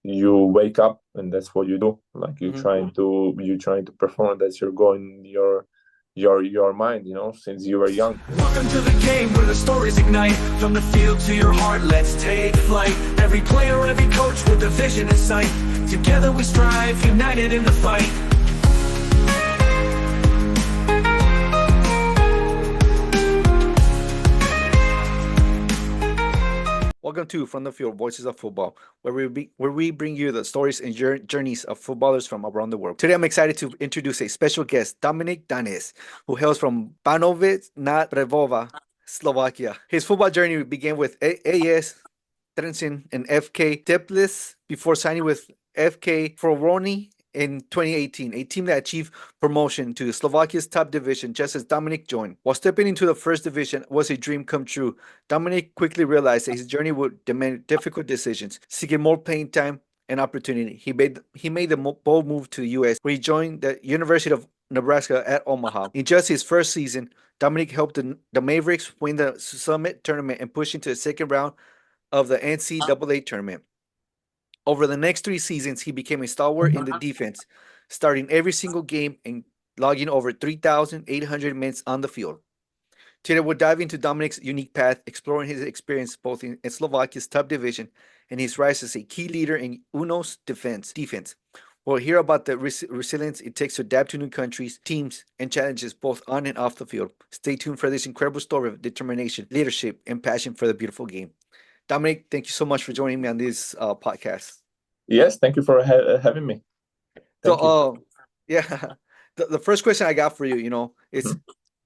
you wake up and that's what you do. Like Hmm. you're trying to perform. That's your goal in your mind, since you were young. Welcome to the game where the stories ignite. From the field to your heart, let's take flight. Every player, every coach with a vision in sight. Together we strive, united in the fight. Welcome to From the Field, Voices of Football, where we bring you the stories and journeys of footballers from around the world. Today, I'm excited to introduce a special guest, Dominik Danis, who hails from Banovic nad Brebova, Slovakia. His football journey began with AS Trenčín and FK Teplice before signing with FK Foroni in 2018, a team that achieved promotion to Slovakia's top division just as Dominik joined. While stepping into the first division was a dream come true, Dominik quickly realized that his journey would demand difficult decisions, seeking more playing time and opportunity. He made the bold move to the U.S., where he joined the University of Nebraska at Omaha. In just his first season, Dominik helped the Mavericks win the Summit tournament and push into the second round of the NCAA tournament. Over the next 3 seasons, he became a stalwart in the defense, starting every single game and logging over 3,800 minutes on the field. Today, we'll dive into Dominik's unique path, exploring his experience both in Slovakia's top division and his rise as a key leader in UNO's defense. We'll hear about the resilience it takes to adapt to new countries, teams, and challenges both on and off the field. Stay tuned for this incredible story of determination, leadership, and passion for the beautiful game. Dominik, thank you so much for joining me on this podcast. Yes, thank you for having me. So, Thank you. yeah, the first question I got for you, is Mhm.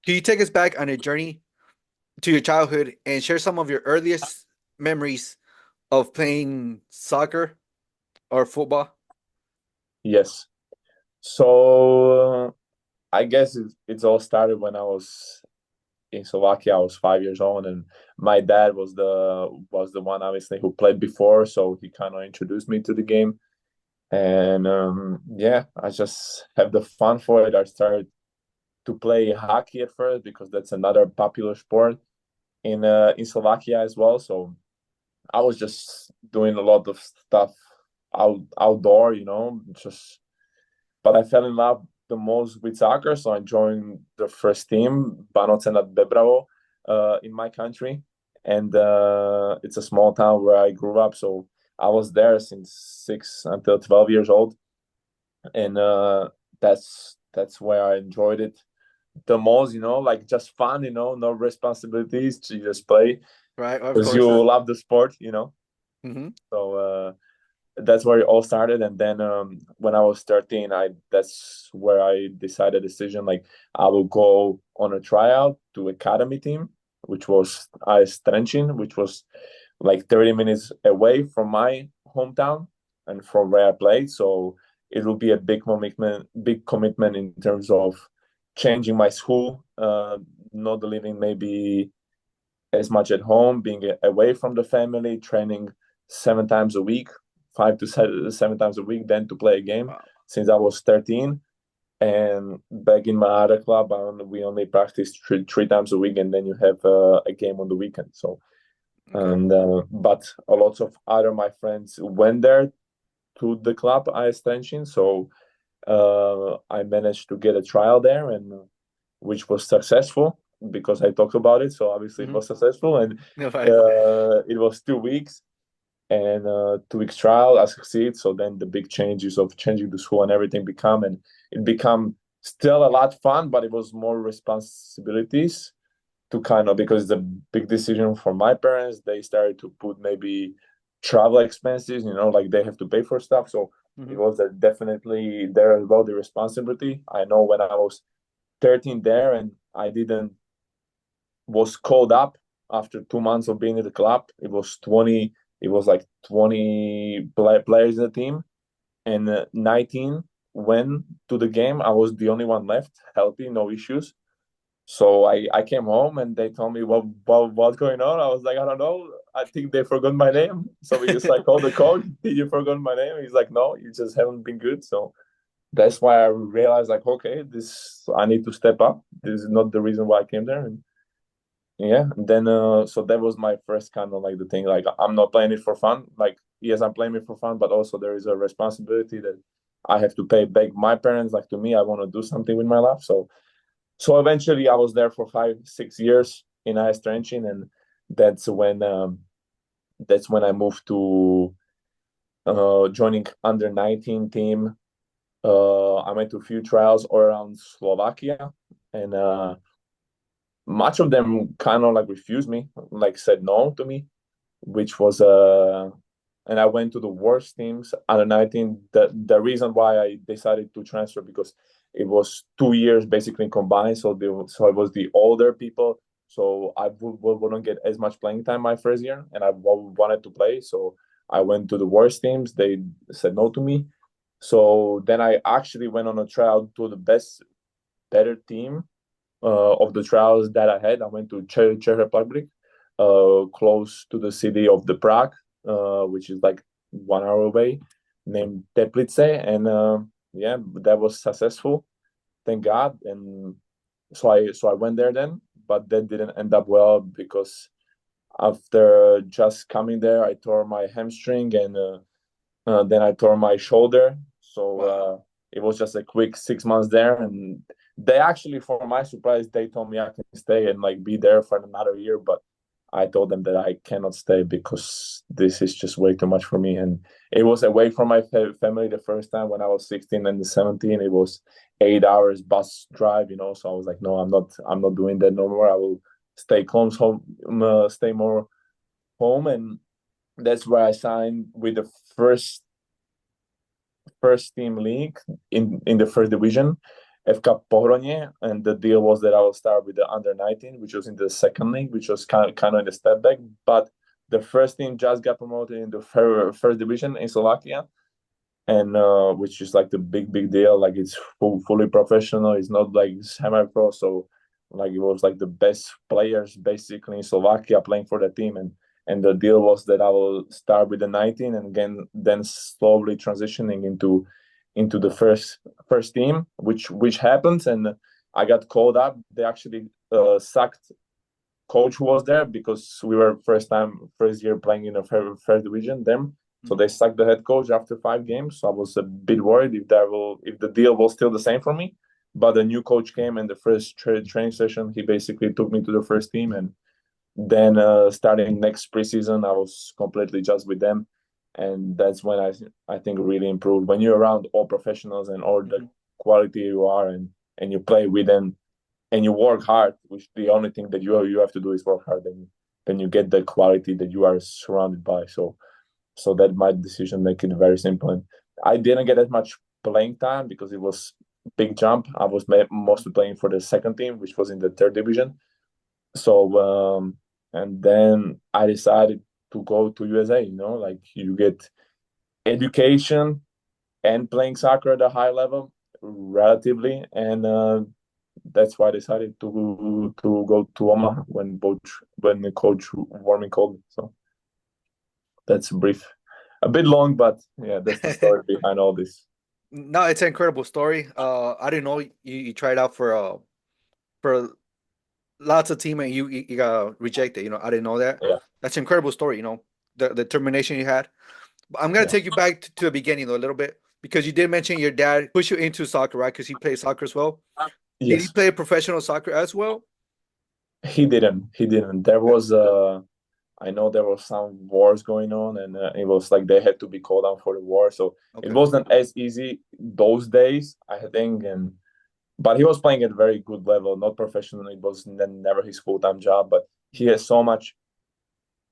can you take us back on a journey to your childhood and share some of your earliest memories of playing soccer or football? Yes. So I guess it's all started when I was in Slovakia. I was 5 years old, and my dad was the one obviously who played before, so he kind of introduced me to the game. And yeah, I just have the fun for it. I started to play hockey at first because that's another popular sport in Slovakia as well. So I was just doing a lot of stuff outdoor, just. But I fell in love the most with soccer, so I joined the first team, Banoce nad Bebravo, in my country, and it's a small town where I grew up. So I was there since 6 until 12 years old, and that's where I enjoyed it the most. Like just fun. No responsibilities. To just play Right, of because you course. love the sport. Hmm. So that's where it all started. And then when I was 13, I that's where I decided decision like I will go on a tryout to academy team, which was AS Trenchin, which was like 30 minutes away from my hometown and from where I played. So it will be a big commitment in terms of changing my school, not living maybe as much at home, being away from the family, training 7 times a week, 5 to 7 times a week, then to play a game Wow. since I was 13. And back in my other club, we only practice three times a week, and then you have a game on the weekend. So, Okay. and but a lot of other my friends went there to the club I Trenchin. So I managed to get a trial there, and which was successful because I talked about it. So obviously it Hmm. was successful, and Right. it was 2 weeks and 2 weeks trial. I succeed. So then the big changes of changing the school and everything become, and it become still a lot fun, but it was more responsibilities to kind of because it's a big decision for my parents. They started to put maybe travel expenses, like they have to pay for stuff. So it Hmm. was definitely there as well the responsibility. I know when I was 13 there and I didn't was called up after 2 months of being in the club. It was like 20 players in the team, and 19 went to the game. I was the only one left, healthy, no issues. So I came home and they told me what's going on. I was like, I don't know. I think they forgot my name. So we just like called the coach. Did you forgot my name? He's like, no, you just haven't been good. So that's why I realized like, okay, this I need to step up. This is not the reason why I came there. And yeah, then so that was my first kind of like the thing. Like I'm not playing it for fun. Like yes, I'm playing it for fun, but also there is a responsibility that I have to pay back my parents. Like to me, I want to do something with my life. So eventually, I was there for 5 6 years in ice trenching, and that's when um, that's when I moved to joining under 19 team. I went to a few trials all around Slovakia, and much of them kind of like refused me, like said no to me, which was and I went to the worst teams under 19. The reason why I decided to transfer because it was 2 years basically combined, so it was the older people. So I wouldn't get as much playing time my first year, and I wanted to play. So I went to the worst teams. They said no to me. So then I actually went on a trial to the better team of the trials that I had. I went to Czech Republic, close to the city of the Prague, which is like 1 hour away, named Teplice, and yeah, that was successful, thank God. And so I went there then, but that didn't end up well because after just coming there, I tore my hamstring and then I tore my shoulder. So Wow. it was just a quick 6 months there, and they actually, for my surprise, they told me I can stay and like be there for another year. But I told them that I cannot stay because this is just way too much for me. And it was away from my family the first time when I was 16 and 17. It was 8 hours bus drive, So I was like, no, I'm not doing that no more. I will stay close home, stay more home, and that's where I signed with the first team league in the first division, FK Pohronie, and the deal was that I will start with the under 19, which was in the second league, which was kind of in the step back. But the first team just got promoted in the first division in Slovakia, and which is like the big deal. Like it's fully professional. It's not like semi-pro. So like it was like the best players basically in Slovakia playing for the team, and the deal was that I will start with the 19 and again then slowly transitioning into the first team, which happens, and I got called up. They actually sacked coach who was there because we were first year playing in the first division then. So they sacked the head coach after 5 games. So I was a bit worried if the deal was still the same for me. But a new coach came, and the first training session, he basically took me to the first team, and then starting next preseason, I was completely just with them, and that's when I think really improved. When you're around all professionals and all the quality you are, and you play with them, and you work hard, which the only thing that you have to do is work hard, and then you get the quality that you are surrounded by. So that my decision make it very simple. And I didn't get as much playing time because it was big jump. I was mostly playing for the second team, which was in the third division. So and then I decided to go to USA. Like you get education and playing soccer at a high level relatively, and that's why I decided to go to Omaha when the coach Warming called me. So that's brief, a bit long, but yeah, that's the story behind all this. No, it's an incredible story. I didn't know you tried out for lots of team and you got rejected. I didn't know that. Yeah, That's an incredible story. The determination you had. But I'm gonna yeah, take you back to the beginning though, a little bit because you did mention your dad pushed you into soccer, right? Because he plays soccer as well. Did he yes. play professional soccer as well? He didn't. He didn't. There Okay. was I know there was some wars going on, and it was like they had to be called out for the war. So it Okay. wasn't as easy those days, I think. And but he was playing at a very good level, not professionally. It was never his full time job, but he has so much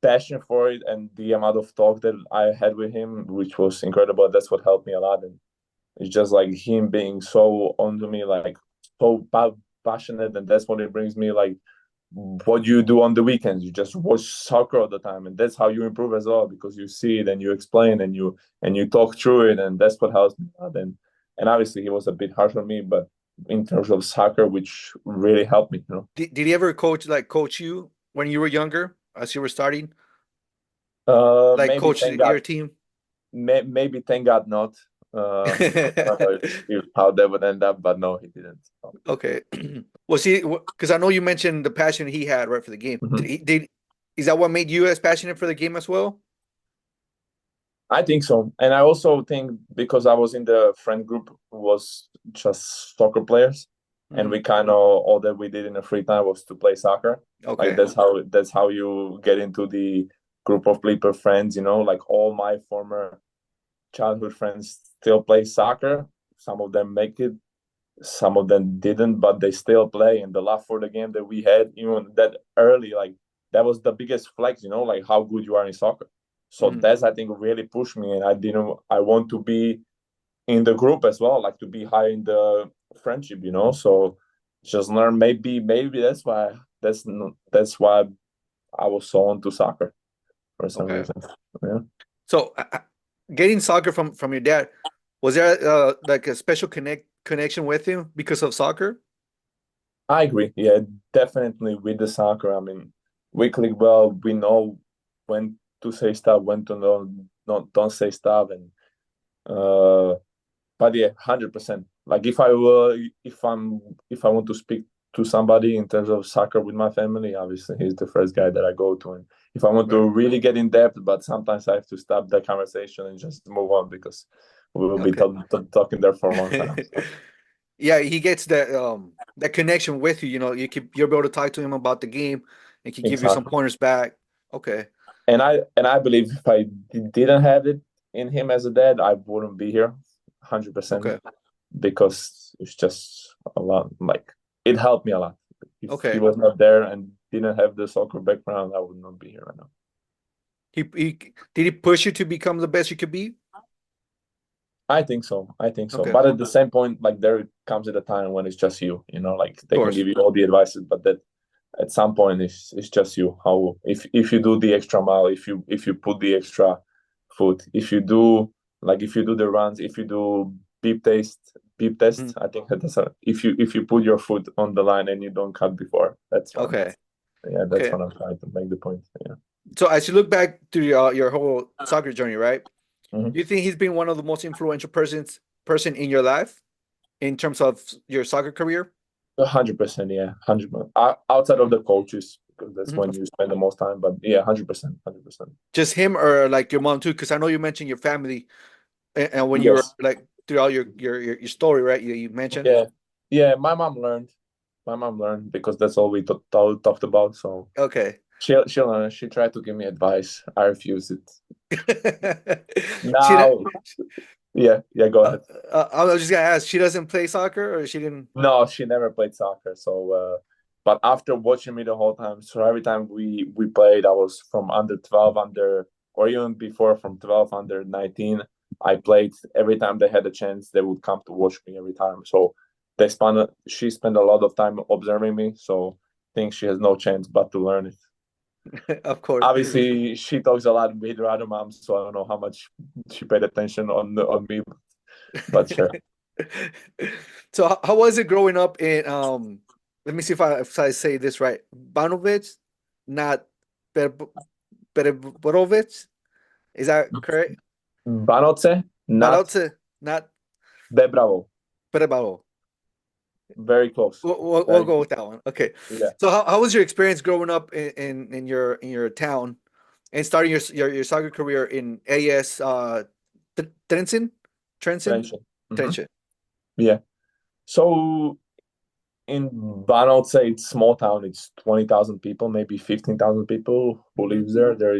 passion for it, and the amount of talk that I had with him, which was incredible. That's what helped me a lot, and it's just like him being so onto me, like so passionate, and that's what it brings me. Like what you do on the weekends, you just watch soccer all the time, and that's how you improve as well because you see it and you explain and you talk through it, and that's what helps me a lot. And obviously he was a bit harsh on me, but in terms of soccer, which really helped me. Did he ever coach you when you were younger, as you were starting? Like Maybe coach thank your God, team? maybe thank God not. I don't know if how that would end up, but no, he didn't. So, Okay. Was he? Because I know you mentioned the passion he had right for the game. mhm. Is that what made you as passionate for the game as well? I think so. And I also think because I was in the friend group who was just soccer players, and Mhm. we kind of all that we did in the free time was to play soccer. Like Okay. that's how you get into the group of people friends, like all my former childhood friends still play soccer. Some of them make it, some of them didn't, but they still play. And the love for the game that we had, even that early, like that was the biggest flex, like how good you are in soccer. So Mhm. that's I think really pushed me, and I want to be in the group as well, like to be high in the friendship, So just learn. Maybe that's why I was so into soccer for some Okay. reason. Yeah. So, getting soccer from your dad, was there like a special connection with him because of soccer? I agree. Yeah, definitely with the soccer. I mean, we click well. We know when to say stuff, when to not don't say stuff, and uh, but yeah, 100%. Like if I want to speak to somebody in terms of soccer with my family, obviously he's the first guy that I go to. And if I want to Right. really get in depth, but sometimes I have to stop the conversation and just move on because we will be Okay. talking there for a long time. So, Yeah, he gets that connection with you. You know, you're able to talk to him about the game and can give you some exactly. pointers back. Okay. And I believe if I didn't have it in him as a dad, I wouldn't be here 100% Okay. because it's just a lot. Like it helped me a lot. If he Okay. was not there and didn't have the soccer background, I would not be here right now. He did he push you to become the best you could be? I think so. I think so. Okay. Of But at the same point, like there comes at a time when it's just you. Like they can course. give you all the advices, but that at some point it's just you. How if you do the extra mile, if you put the extra foot, if you do the runs, if you do beep test, Mhm. I think if you put your foot on the line and you don't cut before, that's when Okay. that's Okay. when I'm trying to make the point. Yeah. So as you look back to your whole soccer journey, right? Mhm. Do you think he's been one of the most influential person in your life in terms of your soccer career? 100%, yeah, 100%. Outside of the coaches, because that's when Mhm. you spend the most time. But yeah, 100%, 100%. Just him or like your mom too? Because I know you mentioned your family and when you were Yes, like throughout your story, right? You mentioned. yeah, yeah. My mom learned. My mom learned because that's all we talked about. So Okay. she learned. She tried to give me advice. I refused it. She Now, yeah, yeah. Go uh, ahead. I was just gonna ask, she doesn't play soccer or she didn't? No, she never played soccer. So, but after watching me the whole time, so every time we played, I was from under 12, or even before from 12 under 19. I played every time they had a chance. They would come to watch me every time. So she spent a lot of time observing me. So I think she has no chance but to learn it. Of course. Obviously, she talks a lot with her other moms, so I don't know how much she paid attention on me, but sure. So how was it growing up in let me see if I say this right. Banovich, not Bereborovic. Is that correct? Banoce, not Baroce, not Bebravo. Berebaro. Very close. We'll Very go close. with that one. Okay. Yeah. So how was your experience growing up in your town and starting your soccer career in AS Trenton? Trenton? Trenchant. Trenton. Yeah. So in Bano, I'd say it's small town. It's 20,000 people, maybe 15,000 people who Hmm. lives there. There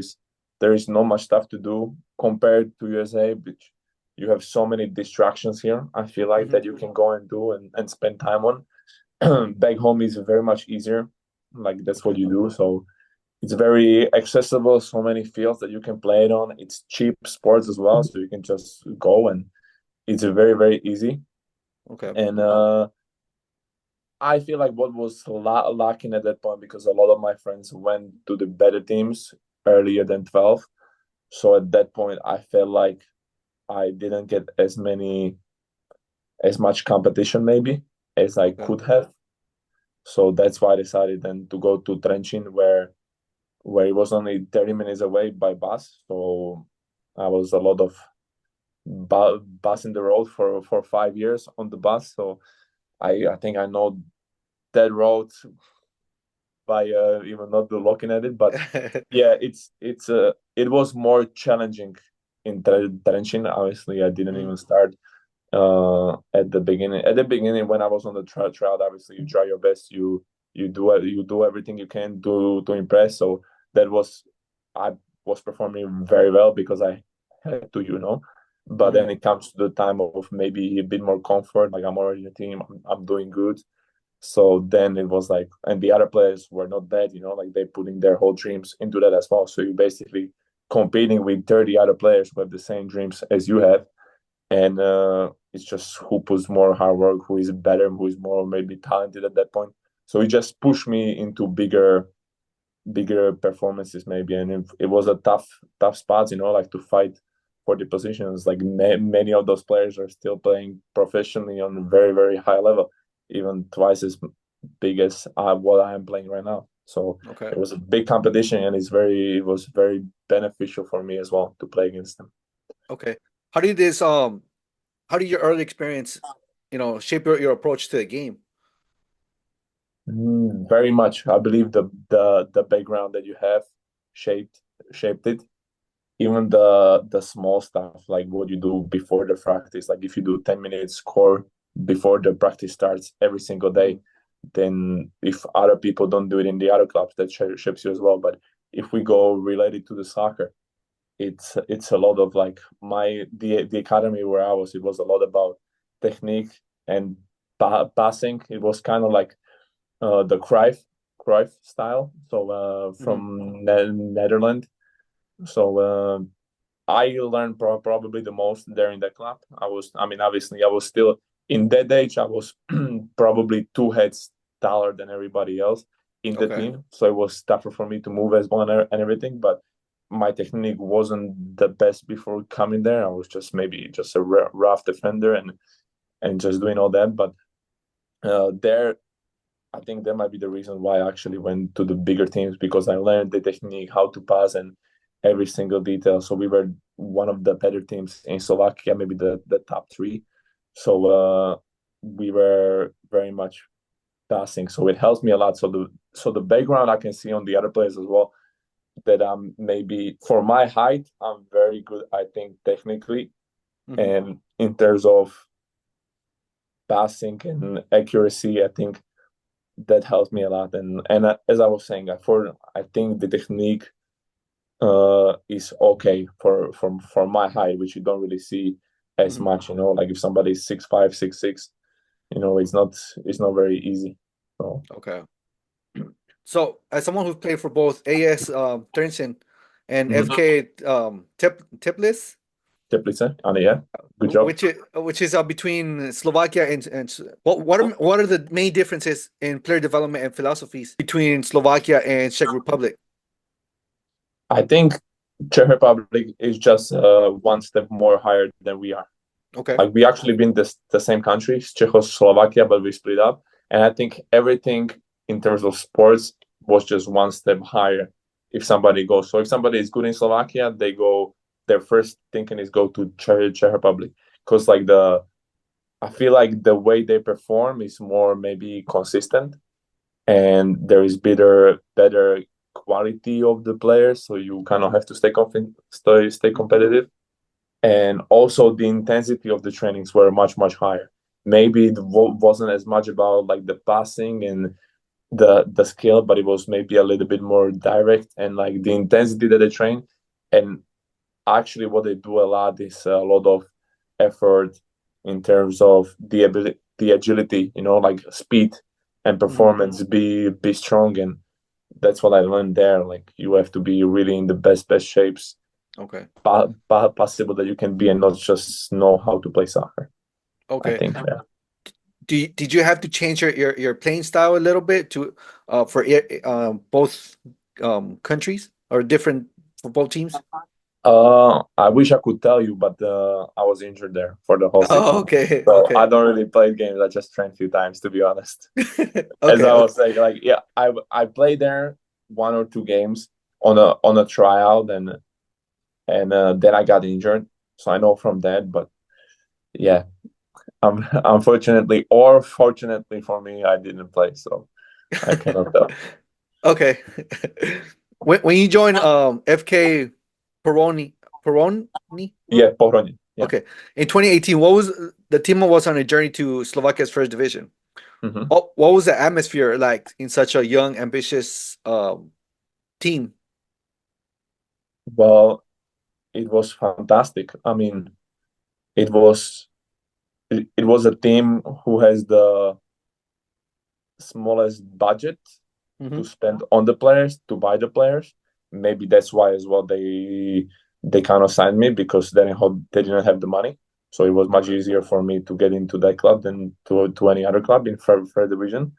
is not much stuff to do compared to USA, which you have so many distractions here. I feel like Hmm. that you can go and do and spend time on. Back home is very much easier. Like that's what Okay. you do. So it's very accessible. So many fields that you can play it on. It's cheap sports as well, so you can just go and it's very very easy. Okay. And I feel like what was lacking at that point because a lot of my friends went to the better teams earlier than 12. So at that point, I felt like I didn't get as much competition maybe as I Okay. could have. So that's why I decided then to go to Trenchin, where it was only 30 minutes away by bus. So I was a lot of bus in the road for 5 years on the bus. So I think I know that road by even not looking at it. But yeah, it was more challenging in Trenčín. Obviously, I didn't even start at the beginning. At the beginning, when I was on the trial, obviously you try your best. You do everything you can to impress. So that was I was performing very well because I had to, But then it comes to the time of maybe a bit more comfort. Like I'm already in the team, I'm doing good. So then it was like, and the other players were not bad, like they're putting their whole dreams into that as well. So you're basically competing with 30 other players who have the same dreams as you have. And it's just who puts more hard work, who is better, who is more maybe talented at that point. So it just pushed me into bigger performances maybe. And it was a tough spot, like to fight for the positions. Like many of those players are still playing professionally on a very, very high level, even twice as big as what I am playing right now. So it was a big competition, and it was very beneficial for me as well to play against them. Okay. How did your early experience, shape your approach to the game? Very much. I believe the background that you have shaped it. Even the small stuff, like what you do before the practice, like if you do 10 minutes core before the practice starts every single day, then if other people don't do it in the other clubs, that shapes you as well. But if we go related to the soccer, it's a lot of like the academy where I was, it was a lot about technique and passing. It was kind of like the Cruyff style, so from Netherlands. So I learned probably the most there in that club. Obviously, I was still in that age. I was probably 2 heads taller than everybody else in the team, so it was tougher for me to move as one and everything. But my technique wasn't the best before coming there. I was maybe just a rough defender and just doing all that. But there, I think that might be the reason why I actually went to the bigger teams, because I learned the technique, how to pass, and every single detail. So we were one of the better teams in Slovakia, maybe the top three. So we were very much passing. So it helps me a lot. So the background I can see on the other players as well, that I'm maybe for my height, I'm very good, I think, technically. And in terms of passing and accuracy, I think that helped me a lot. And as I was saying, I think the technique is okay for my height, which you don't really see as much. Like if somebody's 6'5", 6'6", it's not very easy. So. Okay. So as someone who's played for both AS Trenčín and FK Teplice, yeah, good job. Which is between Slovakia and what are the main differences in player development and philosophies between Slovakia and Czech Republic? I think Czech Republic is just one step more higher than we are. Okay. Like we actually been the same country, Czechoslovakia, but we split up. And I think everything in terms of sports was just one step higher. If somebody is good in Slovakia, their first thinking is go to Czech Republic, because I feel like the way they perform is more maybe consistent, and there is better quality of the players, so you kind of have to stay competitive. And also the intensity of the trainings were much higher. Maybe it wasn't as much about like the passing and the skill, but it was maybe a little bit more direct, and like the intensity that they train. And actually what they do a lot is a lot of effort in terms of the agility, like speed and performance, be strong. And that's what I learned there. Like you have to be really in the best shapes possible that you can be, and not just know how to play soccer. Okay. I think, yeah. Did you have to change your playing style a little bit to for both countries, or different for both teams? I wish I could tell you, but I was injured there for the whole season. Oh, okay. So Okay. I don't really play games. I just trained a few times, to be honest. Okay. As I was saying, like, yeah, I played there 1 or 2 games on a tryout, and then I got injured. so I know from that. But yeah, unfortunately or fortunately for me, I didn't play, so I cannot tell. Okay. When you joined FK Peroni? Yeah, Pohronie. Yeah. Okay. In 2018, what was the team was on a journey to Slovakia's first division? Hmm. What was the atmosphere like in such a young, ambitious team? Well, it was fantastic. I mean, it was it was a team who has the smallest budget to Hmm. spend on the players, to buy the players. Maybe that's why as well they kind of signed me, because they didn't have the money. So it was much easier for me to get into that club than to any other club in third division.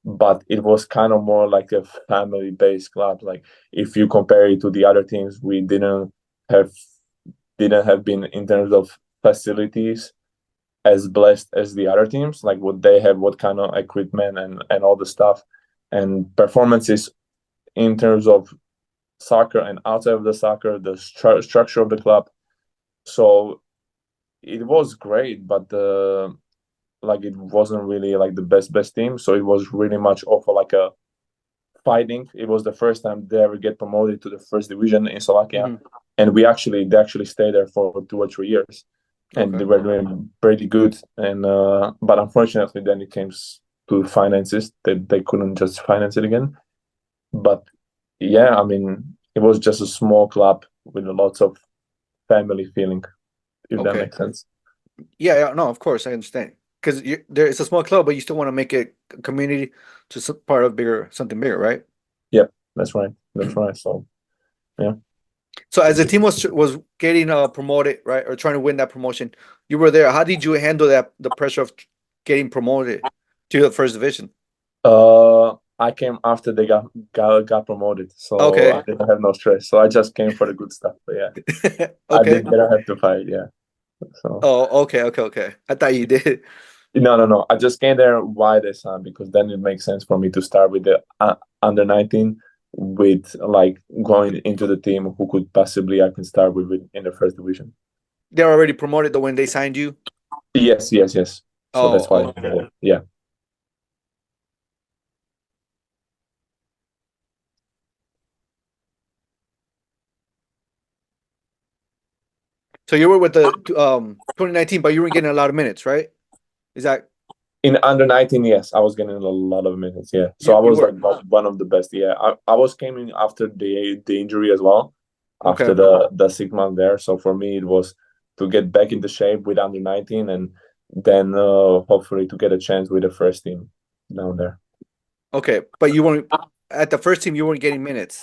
But it was kind of more like a family-based club. Like if you compare it to the other teams, we have didn't have been in terms of facilities as blessed as the other teams, like what they have, what kind of equipment and all the stuff and performances in terms of soccer and outside of the soccer, the structure of the club. So it was great, but like it wasn't really like the best team. So it was really much of like a fighting. It was the first time they ever get promoted to the first division in Slovakia, Hmm. and they actually stayed there for 2 or 3 years, and Okay. they were doing pretty good. And but unfortunately, then it came to finances that they couldn't just finance it again. But yeah, I mean, it was just a small club with lots of family feeling, if that Okay. makes sense. Yeah, yeah, no, of course, I understand. Because there it's a small club, but you still want to make it a community to part of bigger something bigger, right? Yep, that's right. That's right. So yeah. So as the team was getting promoted, right, or trying to win that promotion, you were there. How did you handle the pressure of getting promoted to the first division? I came after they got promoted, so I Okay. didn't have no stress. So I just came for the good stuff. But yeah, I Okay. didn't have to fight. Yeah. So Oh, okay, okay, okay. I thought you did. no. I just came there why they signed, because then it makes sense for me to start with the under 19, with like going into the team who could possibly I can start with in the first division. They're already promoted though when they signed you. Yes. So Oh, that's why. oh. Yeah. So you were with the 2019, but you weren't getting a lot of minutes, right? Is that In under 19, yes, I was getting a lot of minutes. Yeah, so I you was like were? one of the best. Yeah, I was came in after the injury as well, after Okay. the 6 month there. So for me, it was to get back into shape with under 19, and then hopefully to get a chance with the first team down there. Okay, but you weren't at the first team. You weren't getting minutes.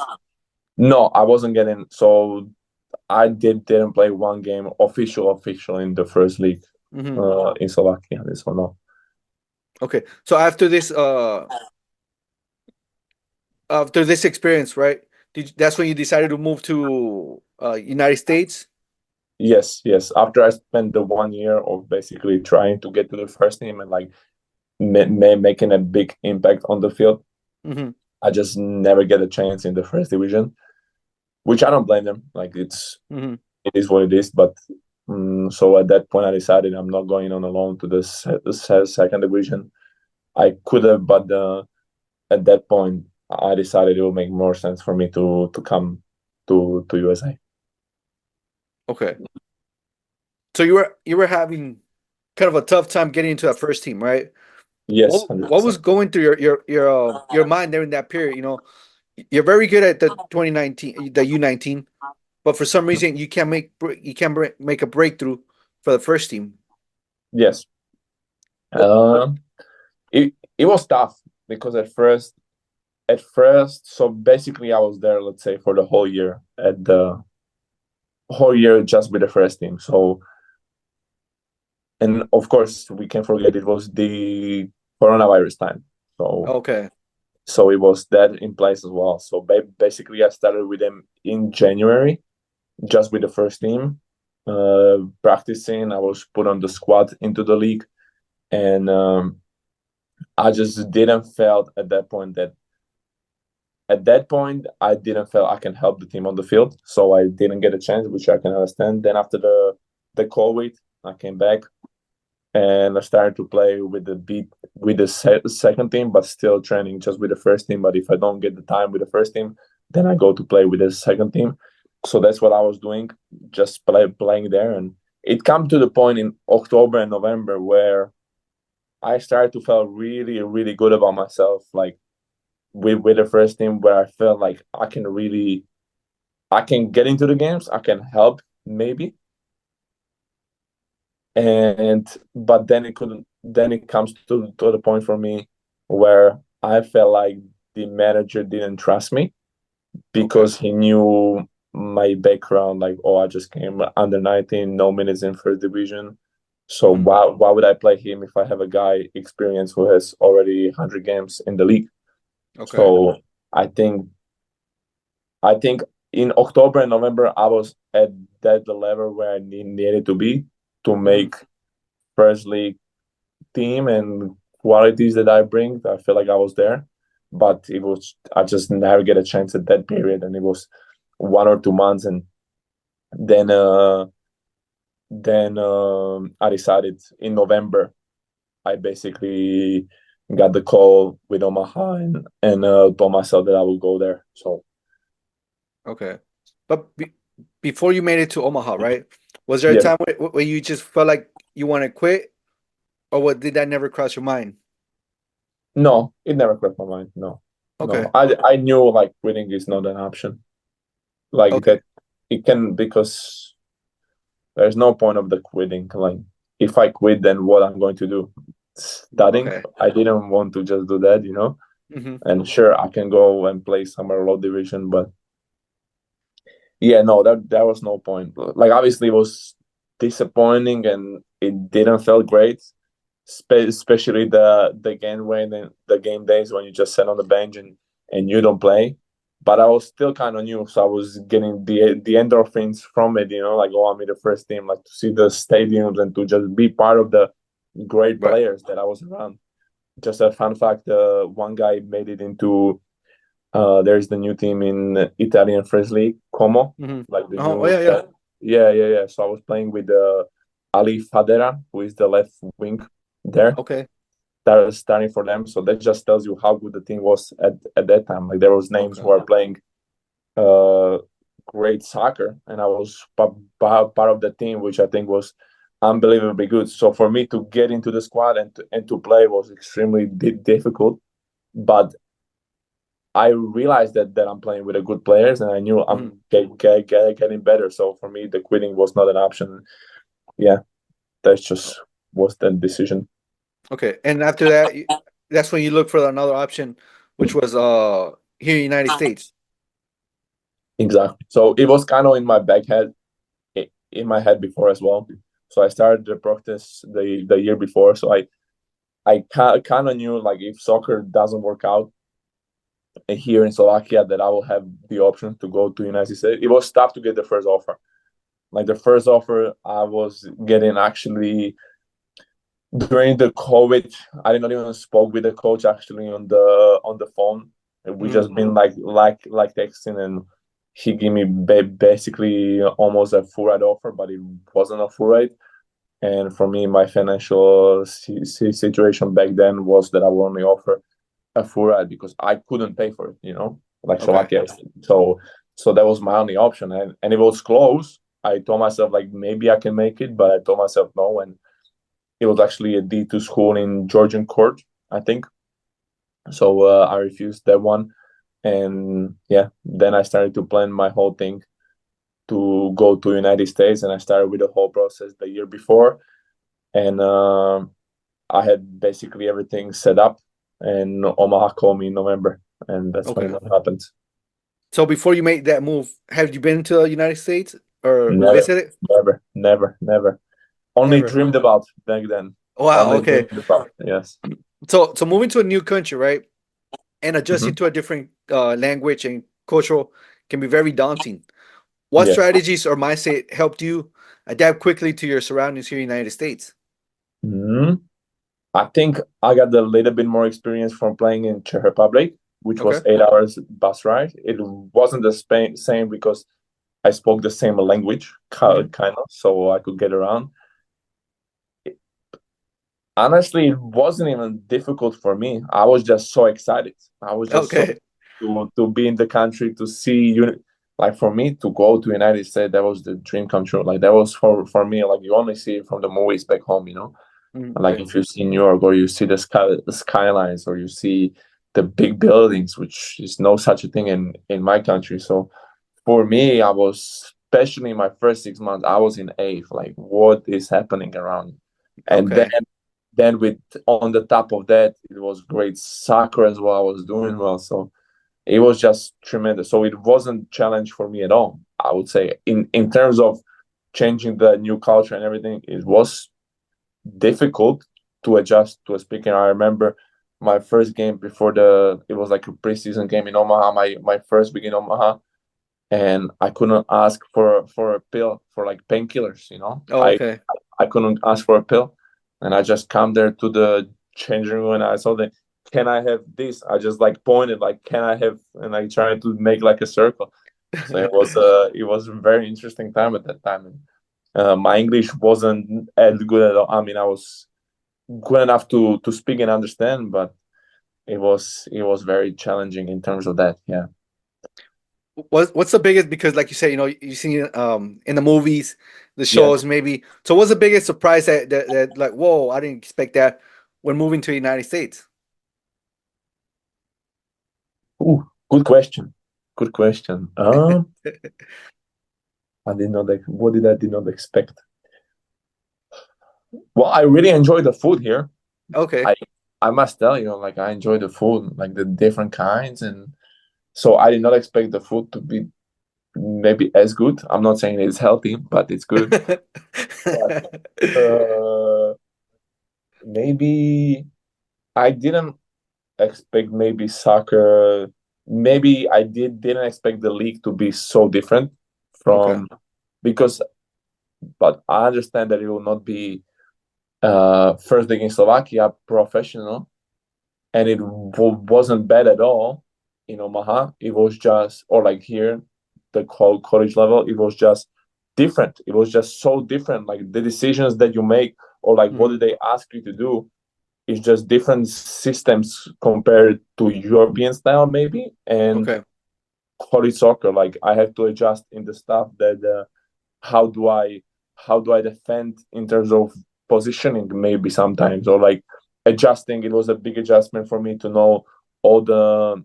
No, I wasn't getting. So I didn't play one game official in the first league Hmm. in Slovakia. This one, no. Okay, so after this experience, right? That's when you decided to move to United States. Yes. After I spent the 1 year of basically trying to get to the first team and like making a big impact on the field, Hmm. I just never get a chance in the first division, which I don't blame them. Like Hmm. it is what it is. But so at that point, I decided I'm not going on alone to the second division. I could have, but at that point, I decided it would make more sense for me to come to USA. Okay, so you were having kind of a tough time getting into that first team, right? Yes, What was 100%. going through your mind during that period? You're very good at the 2019, the U19, but for some reason you can't make a breakthrough for the first team. Yes. What? Uh, it was tough because at first, so basically I was there, let's say, for the whole year, at the whole year just with the first team. So, and of course we can't forget it was the coronavirus time. So Okay. so it was that in place as well. So basically I started with them in January, just with the first team, practicing. I was put on the squad into the league, and I just didn't felt at that point, I didn't feel I can help the team on the field, so I didn't get a chance, which I can understand. Then after the COVID, I came back and I started to play with the second team, but still training just with the first team. But if I don't get the time with the first team, then I go to play with the second team. So that's what I was doing, just playing there. And it come to the point in October and November where I started to feel really, really good about myself, like with the first team, where I felt like I can get into the games, I can help maybe, and but then it couldn't. Then it comes to the point for me where I felt like the manager didn't trust me Okay. because he knew my background. Like, oh, I just came under 19, no minutes in first division. So Hmm. why would I play him if I have a guy experienced who has already 100 games in the league? Okay. So I think I think in October and November I was at that the level where I needed to be to Hmm. make first league team and qualities that I bring. I feel like I was there, but it was I just never get a chance at that period, and it was 1 or 2 months, and then I decided in November. I basically got the call with Omaha and told myself that I will go there. So Okay. But before you made it to Omaha, right? Was there a yes, time where you just felt like you want to quit, or what did that never cross your mind? no, it never crossed my mind. No, no, Okay. I knew like quitting is not an option. Like Okay. that, it can because there's no point of the quitting. Like if I quit, then what I'm going to do? Studying. Okay. I didn't want to just do that, Hmm. And sure, I can go and play somewhere low division, but yeah, no, that was no point. Like obviously, it was disappointing and it didn't feel great, especially the game days when you just sit on the bench and you don't play. But I was still kind of new, so I was getting the endorphins from it. Like oh, I'm in the first team, like to see the stadiums and to just be part of the great Right. players that I was around. Just a fun fact: one guy made it into there's the new team in Italian First League, Como, Hmm. like the Oh, new. yeah, yeah. Yeah, yeah, yeah. So I was playing with Ali Fadera, who is the left wing there. Okay. That was starting for them. So that just tells you how good the team was at that time. Like there was names who Okay. are playing uh, great soccer, and I was part of the team, which I think was unbelievably good. So for me to get into the squad and to play was extremely difficult. But I realized that I'm playing with a good players, and I knew Hmm. I'm getting better. So for me, the quitting was not an option. Yeah, that's just was the decision. Okay. And after that, that's when you look for another option, which was here in the United States. Exactly. So it was kind of in my back head, in my head before as well. So I started the practice the year before. So I kind of knew like if soccer doesn't work out here in Slovakia, that I will have the option to go to United States. It was tough to get the first offer. Like the first offer I was getting actually during the COVID, I did not even spoke with the coach actually on the phone. We Hmm. just been like texting, and he gave me basically almost a full ride offer, but it wasn't a full ride. And for me, my financial situation back then was that I would only offer a full ride because I couldn't pay for it, like Okay. Slovakia. So that was my only option, and it was close. I told myself like maybe I can make it, but I told myself no, and it was actually a D2 school in Georgian Court, I think. So I refused that one. And yeah, then I started to plan my whole thing to go to United States, and I started with the whole process the year before. And I had basically everything set up, and Omaha called me in November, and that's when Okay. it happened. So before you made that move, have you been to the United States or Never, visited? never, never, never. Only Never. dreamed about back then. Wow. Only Okay. dreamed about. Yes. So moving to a new country, right, and adjusting Hmm. to a different language and cultural can be very daunting. What Yes. strategies or mindset helped you adapt quickly to your surroundings here in the United States? Hmm. I think I got a little bit more experience from playing in Czech Republic, which Okay. was 8 hours bus ride. It wasn't the same because I spoke the same language, Mhm. kind of, so I could get around. Honestly, it wasn't even difficult for me. I was just so excited. I was just so Okay. to be in the country, to see you. Like for me to go to United States, that was the dream come true. Like that was for me. Like you only see it from the movies back home, you know. Like Okay. if you see New York or you see the skylines or you see the big buildings, which is no such a thing in my country. So for me, I was especially in my first 6 months, I was in eighth. Like what is happening around? And Okay. then with on the top of that, it was great soccer as well. I was doing well, so it was just tremendous. So it wasn't challenge for me at all. I would say in terms of changing the new culture and everything, it was difficult to adjust to a speaking. I remember my first game before it was like a preseason game in Omaha. My first week in Omaha, and I couldn't ask for a pill for like painkillers. You know, Oh, okay. I couldn't ask for a pill, and I just come there to the changing room and I saw that. Can I have this? I just like pointed like, can I have? And I tried to make like a circle. So it was a very interesting time at that time. And, my English wasn't as good at all. I mean, I was good enough to speak and understand, but it was very challenging in terms of that. Yeah. What's the biggest, because like you said, you see in the movies, the Yes. shows maybe. So what's the biggest surprise that like, whoa, I didn't expect that when moving to the United States? Ooh, good question. Good question. I did not. What did not expect? Well, I really enjoy the food here. Okay. I I must tell you, like I enjoy the food, like the different kinds, and so I did not expect the food to be maybe as good. I'm not saying it's healthy, but it's good. But maybe I didn't expect maybe soccer. Maybe I didn't expect the league to be so different Okay. from because, but I understand that it will not be first league in Slovakia professional, and it wasn't bad at all in Omaha. It was just, or like here, the college level, it was just different. It was just so different. Like the decisions that you make, or like what Hmm. did they ask you to do, is just different systems compared to European style, maybe, and Okay. college soccer. Like I have to adjust in the stuff that how do I how do I defend in terms of positioning maybe sometimes or like adjusting. It was a big adjustment for me to know all the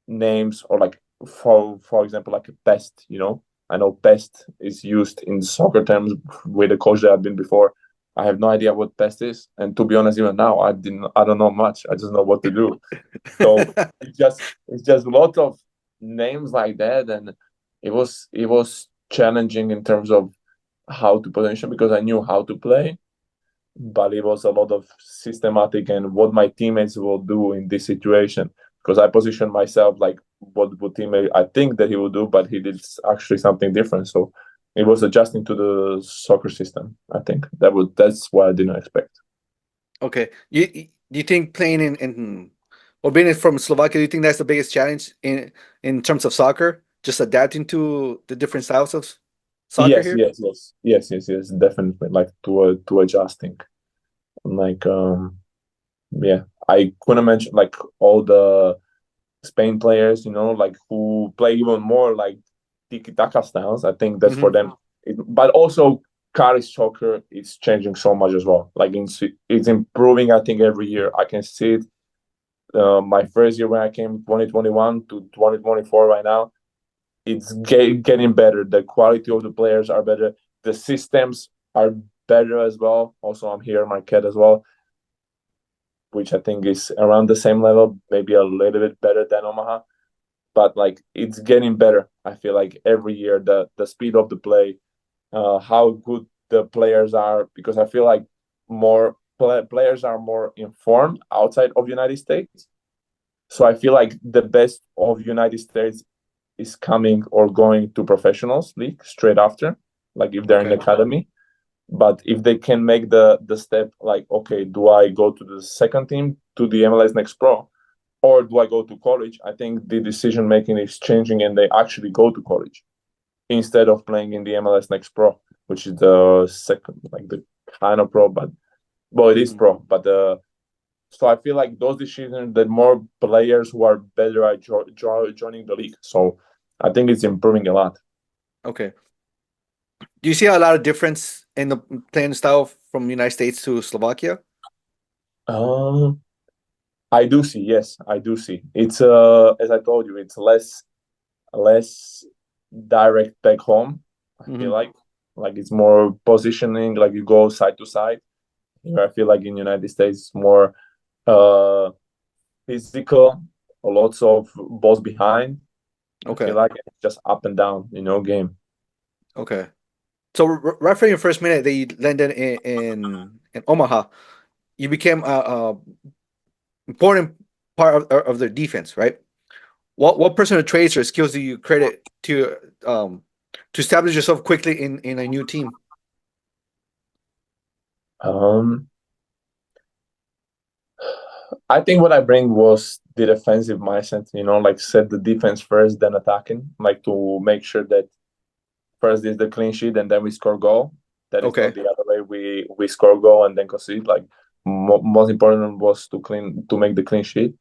names or like for example like a pest, you know. I know pest is used in soccer terms with the coach that I've been before. I have no idea what pest is, and to be honest, even now I don't know much. I just know what to do. So it's just a lot of names like that, and it was challenging in terms of how to position because I knew how to play, but it was a lot of systematic and what my teammates will do in this situation. Because I positioned myself like what would teammate I think that he would do, but he did actually something different. So it was adjusting to the soccer system. I think that's what I didn't expect. Okay. Do you think playing in or being from Slovakia, do you think that's the biggest challenge in terms of soccer? Just adapting to the different styles of soccer Yes, here? yes, yes, yes, yes, yes, definitely. Like to adjusting. Like yeah, I couldn't mention like all the Spain players, you know, like who play even more like tiki taka styles. I think that's for Hmm. them. But also, college soccer is changing so much as well. Like it's improving. I think every year I can see it. My first year when I came 2021 to 2024 right now, it's getting better. The quality of the players are better. The systems are better as well. Also, I'm here, my cat as well, which I think is around the same level, maybe a little bit better than Omaha. But like it's getting better. I feel like every year the speed of the play, how good the players are, because I feel like more players are more informed outside of United States. So I feel like the best of United States is coming or going to professionals league straight after, like if they're in the Okay. academy. But if they can make the step, like okay, do I go to the second team to the MLS Next Pro, or do I go to college? I think the decision making is changing, and they actually go to college. instead of playing in the MLS Next Pro, which is the second, like the kind of pro, but well, it is Mhm. pro. But so I feel like those decisions that more players who are better at joining the league. So I think it's improving a lot. Okay. Do you see a lot of difference in the playing style from United States to Slovakia? Um, I do see, yes, I do see. It's as I told you, it's less direct back home. I feel Hmm. like it's more positioning, like you go side to side. Here, I feel like in United States, it's more uh physical, lots of balls behind. I feel Okay. like it's just up and down, game. Okay. So right from your first minute that you landed in Omaha, you became a important part of their defense, right? What personal traits or skills do you credit to establish yourself quickly in a new team? Um, I think what I bring was the defensive mindset, like set the defense first, then attacking, like to make sure that first is the clean sheet and then we score goal. That is not Okay. the other way. We score goal and then concede. Like most important was to make the clean sheet.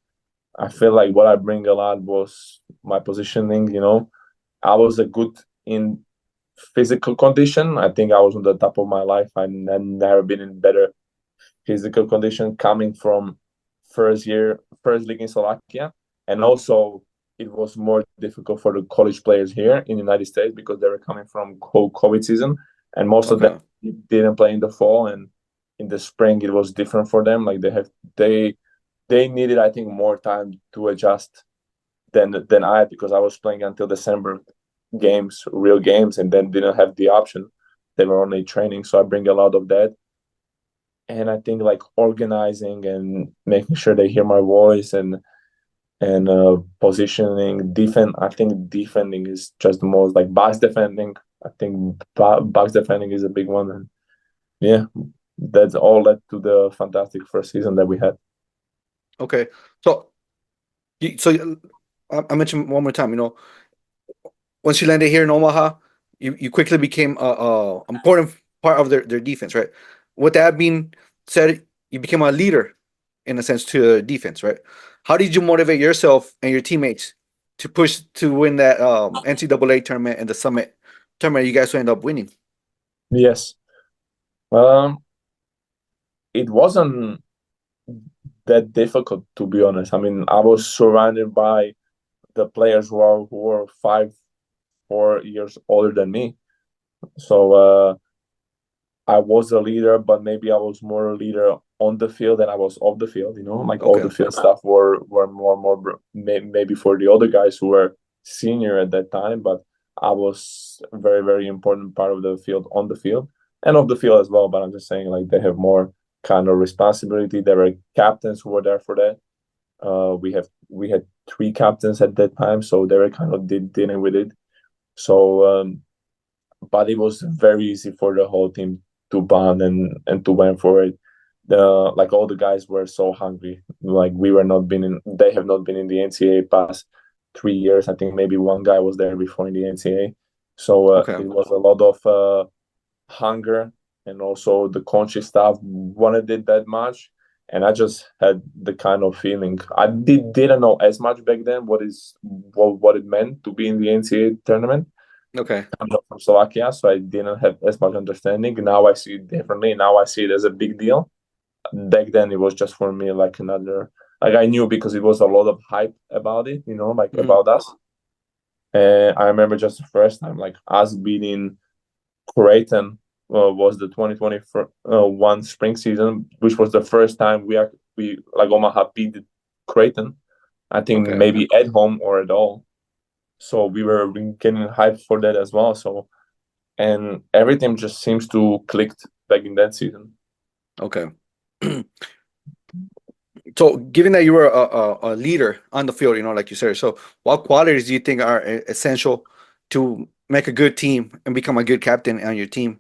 I feel like what I bring a lot was my positioning. I was a good in physical condition. I think I was on the top of my life. I never been in better physical condition coming from first league in Slovakia, and also it was more difficult for the college players here in the United States because they were coming from COVID season, and most of them Okay. didn't play in the fall, and in the spring it was different for them. Like they needed, I think, more time to adjust than I, because I was playing until December games, real games, and then didn't have the option. They were only training, so I bring a lot of that. And I think like organizing and making sure they hear my voice and positioning, defend. I think defending is just the most, like box defending. I think box defending is a big one, and yeah, that's all led to the fantastic first season that we had. Okay. So I mentioned one more time. Once you landed here in Omaha, you quickly became a important part of their defense, right? With that being said, you became a leader in a sense to the defense, right? How did you motivate yourself and your teammates to push to win that NCAA tournament and the Summit tournament you guys will end up winning? Yes, um, it wasn't that difficult, to be honest. I mean, I was surrounded by the players who were 4 years older than me. So I was a leader, but maybe I was more a leader on the field than I was off the field. Like all Okay. the field stuff were more maybe for the other guys who were senior at that time, but I was a very very important part of the field, on the field and off the field as well. But I'm just saying, like, they have more kind of responsibility. There were captains who were there for that. We had three captains at that time, so they were kind of dealing with it. So but it was very easy for the whole team to bond and to win for it. Like all the guys were so hungry. Like they have not been in the NCAA past 3 years. I think maybe one guy was there before in the NCAA. So Okay. it was a lot of hunger, and also the country staff wanted it that much. And I just had the kind of feeling. I didn't know as much back then what it meant to be in the NCAA tournament. Okay. I'm not from Slovakia, so I didn't have as much understanding. Now I see it differently. Now I see it as a big deal. Back then, it was just for me like another. Like, I knew because it was a lot of hype about it, like Mhm. about us. And I remember just the first time, like us beating Creighton, was the 2021 spring season, which was the first time we like Omaha beat Creighton. I think Okay. maybe at home or at all. So we were getting hyped for that as well. So, and everything just seems to clicked back in that season. Okay. So, given that you were a leader on the field, like you said, so what qualities do you think are essential to make a good team and become a good captain on your team?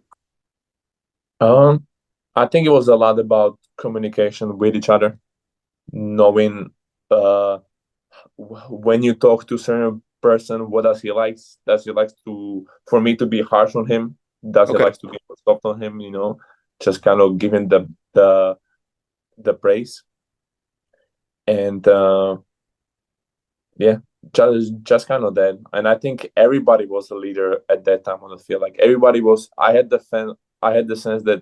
Um, I think it was a lot about communication with each other, knowing when you talk to certain person? What does he likes? Does he likes to for me to be harsh on him? Does he Okay. likes to be soft on him? Just kind of giving the praise. And yeah, just kind of that. And I think everybody was a leader at that time on the field. Like everybody was. I had the sense that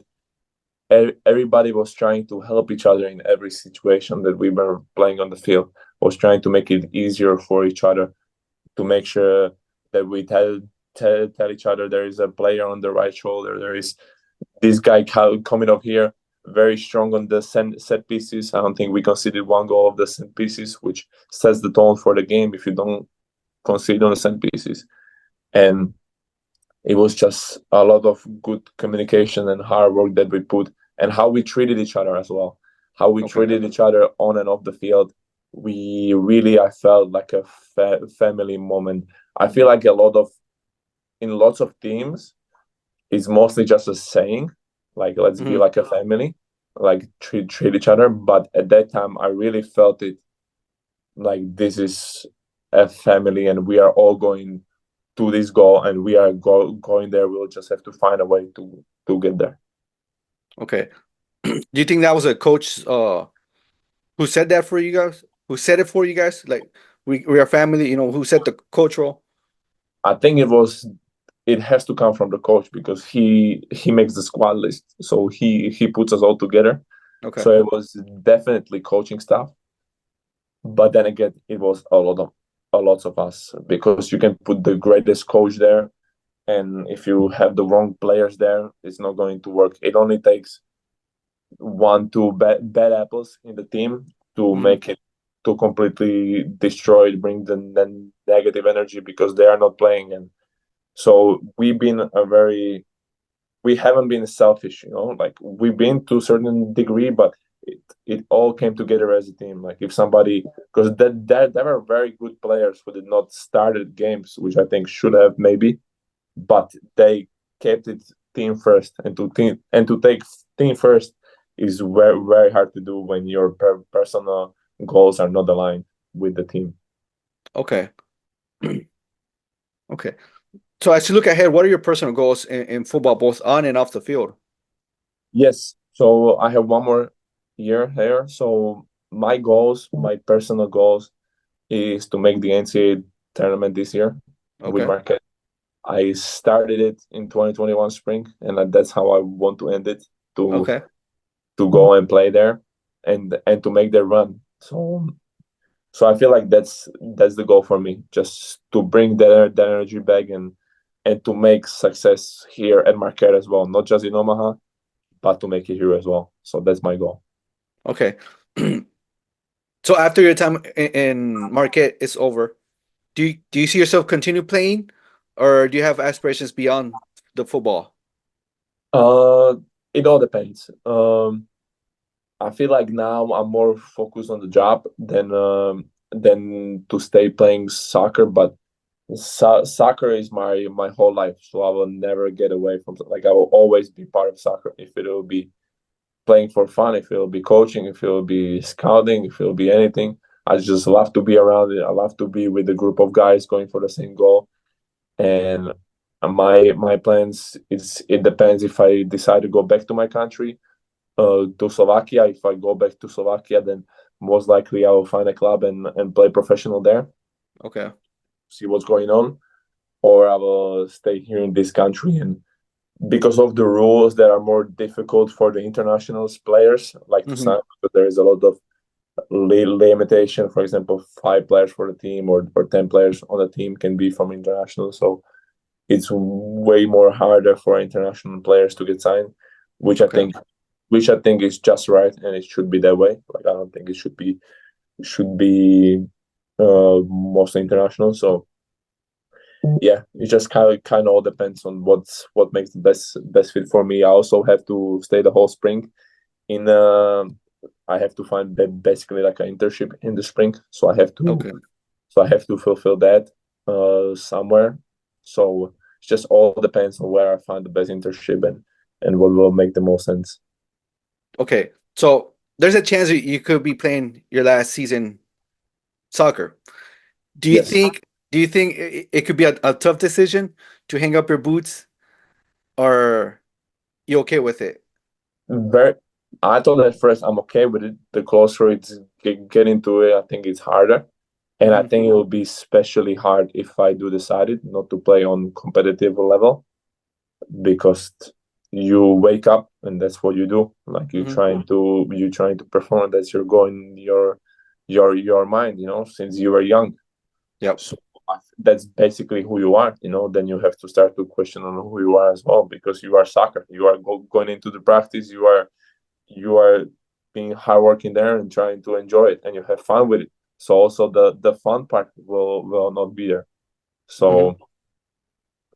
everybody was trying to help each other in every situation that we were playing on the field. Was trying to make it easier for each other, to make sure that we tell each other there is a player on the right shoulder. There is this guy coming up here, very strong on the set pieces. I don't think we conceded one goal of the set pieces, which sets the tone for the game if you don't concede on the set pieces. And it was just a lot of good communication and hard work that we put, and how we treated each other as well. How we Okay. treated each other on and off the field. We really, I felt like a family moment. I feel like in lots of teams, it's mostly just a saying, like let's be Mhm. like a family, like treat each other. But at that time, I really felt it like this is a family, and we are all going to this goal, and we are going there. We'll just have to find a way to get there. Okay. Do you think that was a coach who said that for you guys? Who said it for you guys? Like we are family, who said the coach role? I think it has to come from the coach, because he makes the squad list, so he puts us all together. Okay. So it was definitely coaching staff, but then again, it was a lot of us, because you can put the greatest coach there, and if you have the wrong players there, it's not going to work. It only takes one, two bad apples in the team to Mhm. make it, to completely destroy it, bring the negative energy, because they are not playing. And so we haven't been selfish, like we've been to a certain degree, but it all came together as a team. Like if somebody, because there were very good players who did not started games, which I think should have maybe, but they kept it team first, and to take team first is very very hard to do when your personal goals are not aligned with the team. Okay. Okay. So as you look ahead, what are your personal goals in football, both on and off the field? Yes, so I have one more year here. So my personal goals, is to make the NCAA tournament this year with Okay. Marquette. I started it in 2021 spring, and that's how I want to end it, to Okay. go and play there, and to make the run. So I feel like that's the goal for me, just to bring that energy back, and to make success here at Marquette as well, not just in Omaha, but to make it here as well. So that's my goal. Okay. So after your time in Marquette is over, do you see yourself continue playing, or do you have aspirations beyond the football? Uh, it all depends. I feel like now I'm more focused on the job than to stay playing soccer. But soccer is my whole life, so I will never get away from. Like I will always be part of soccer. If it will be playing for fun, if it will be coaching, if it will be scouting, if it will be anything, I just love to be around it. I love to be with a group of guys going for the same goal. And my plans, it depends if I decide to go back to my country, to Slovakia. If I go back to Slovakia, then most likely I will find a club and play professional there, Okay. see what's going on, or I will stay here in this country. And because of the rules that are more difficult for the international players, like to Hmm. sign, because there is a lot of limitation. For example, 5 players for the team, or 10 players on the team can be from international. So it's way more harder for international players to get signed, which I Okay. think which I think is just right, and it should be that way. Like I don't think it should be mostly international. So yeah, it just kind of all depends on what makes the best fit for me. I also have to stay the whole spring in. I have to find basically like an internship in the spring, so Okay. I have to fulfill that somewhere. So it just all depends on where I find the best internship, and what will make the most sense. Okay. So there's a chance that you could be playing your last season soccer. Do you Yes. think Do you think it could be a tough decision to hang up your boots, or you okay with it? Very. I thought at first I'm okay with it. The closer it's get into it, I think it's harder, and I Hmm. think it will be especially hard if I do decide it not to play on competitive level because you wake up and that's what you do. Like Hmm. you're trying to perform. That's your goal in your mind. Since you were young. Yep. So that's basically who you are. Then you have to start to question on who you are as well because you are soccer. You are going into the practice. You are being hardworking there and trying to enjoy it, and you have fun with it. So also the fun part will not be there. Hmm. So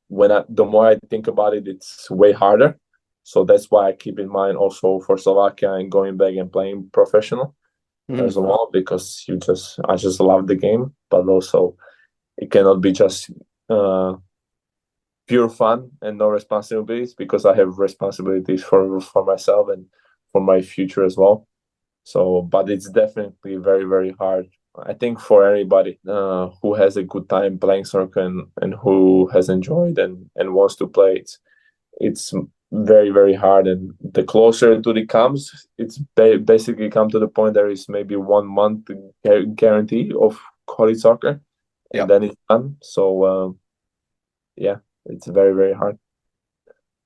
the more I think about it, it's way harder. So that's why I keep in mind also for Slovakia and going back and playing professional Hmm. as well because I just love the game, but also it cannot be just uh, pure fun and no responsibilities because I have responsibilities for myself and for my future as well. So, but it's definitely very, very hard. I think for anybody who has a good time playing soccer and who has enjoyed and wants to play, it's very, very hard. And the closer to it comes, it's basically come to the point there is maybe 1 month guarantee of college soccer, and Yep. then it's done. So, yeah, it's very, very hard.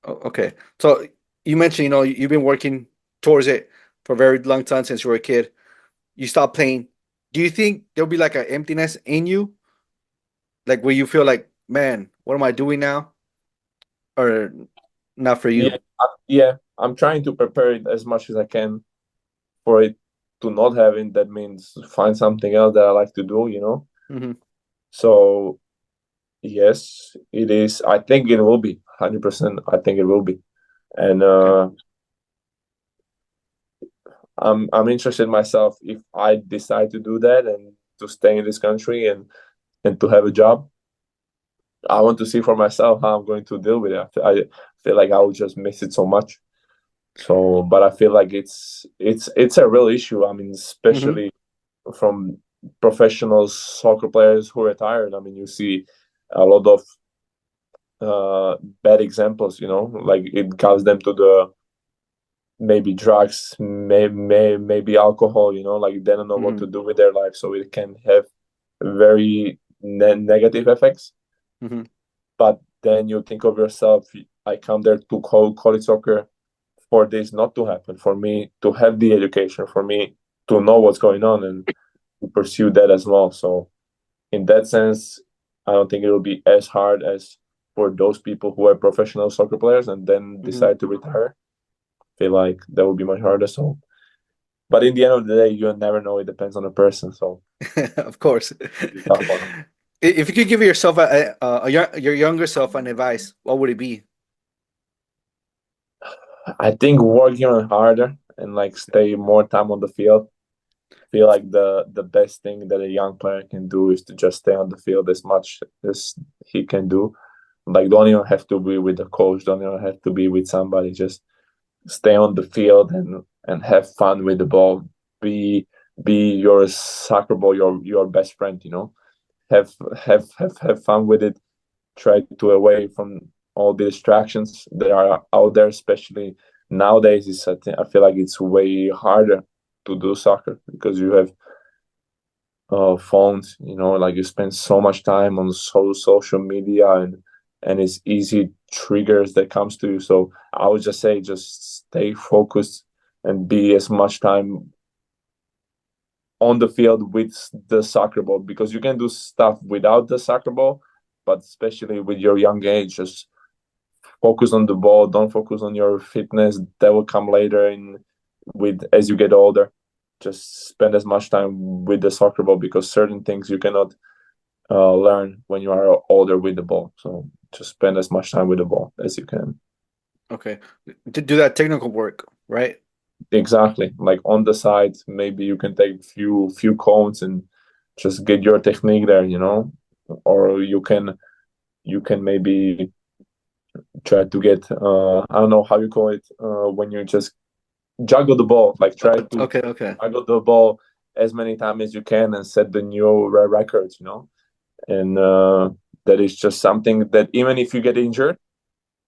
Okay. So you mentioned, you've been working towards it for a very long time since you were a kid. You stopped playing. Do you think there'll be like an emptiness in you, like where you feel like, man, what am I doing now? Or not for Yeah, you? yeah. I'm trying to prepare it as much as I can for it to not have it. That means find something else that I like to do. Hmm. So yes, it is. I think it will be 100%. I think it will be, and Okay. I'm interested myself if I decide to do that and to stay in this country and to have a job. I want to see for myself how I'm going to deal with it. I feel like I will just miss it so much. So, but I feel like it's a real issue. I mean, Hmm. especially from professional soccer players who retired. I mean, you see a lot of bad examples. Like it guides them to the maybe drugs, maybe alcohol. Like they don't know what Hmm. to do with their life, so it can have very negative effects. Hmm. But then you think of yourself, I come there to college soccer for this not to happen, for me to have the education, for me to know what's going on and to pursue that as well. So in that sense, I don't think it will be as hard as for those people who are professional soccer players and then Hmm. decide to retire. I feel like that would be much harder. So, but in the end of the day, you never know. It depends on the person. So Of course. it's a tough one. If you could give yourself your younger self an advice, what would it be? I think working on harder and like stay more time on the field. Feel like the best thing that a young player can do is to just stay on the field as much as he can do. Like don't even have to be with the coach, don't even have to be with somebody. Just stay on the field and have fun with the ball. Be your soccer ball, your best friend. Have fun with it. Try to away from all the distractions that are out there, especially nowadays. I feel like it's way harder to do soccer because you have phones. Like you spend so much time on social media and it's easy triggers that comes to you. So I would just say just stay focused and be as much time on the field with the soccer ball because you can do stuff without the soccer ball, but especially with your young age, just focus on the ball. Don't focus on your fitness. That will come later in with as you get older. Just spend as much time with the soccer ball because certain things you cannot learn when you are older with the ball. So just spend as much time with the ball as you can. Okay. To do that technical work, right? Exactly. Like on the side, maybe you can take few cones and just get your technique there. Or you can maybe try to get I don't know how you call it when you just juggle the ball. Like try to Okay, okay. juggle the ball as many times as you can and set the new records. and that is just something that even if you get injured,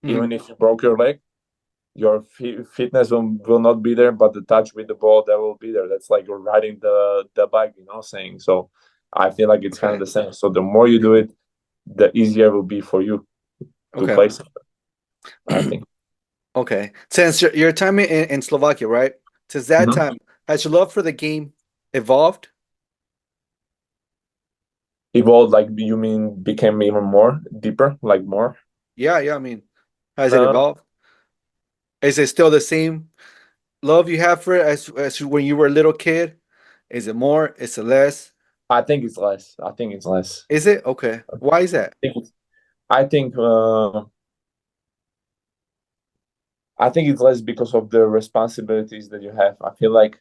even if you broke your leg, your fitness will not be there, but the touch with the ball, that will be there. That's like you're riding the bike, saying. So I feel like it's kind of Okay. the same. So the more you do it, the easier it will be for you to Okay. play something, I think. Okay. Since your time in Slovakia, right? Since that Mhm. time, has your love for the game evolved? Evolved, like you mean became even more deeper, like more? Yeah, yeah. I mean, has it Uh, evolved? Is it still the same love you have for it as when you were a little kid? Is it more? Is it less? I think it's less. I think it's less. Is it? Okay. Why is that? I think it's, I think I think it's less because of the responsibilities that you have. I feel like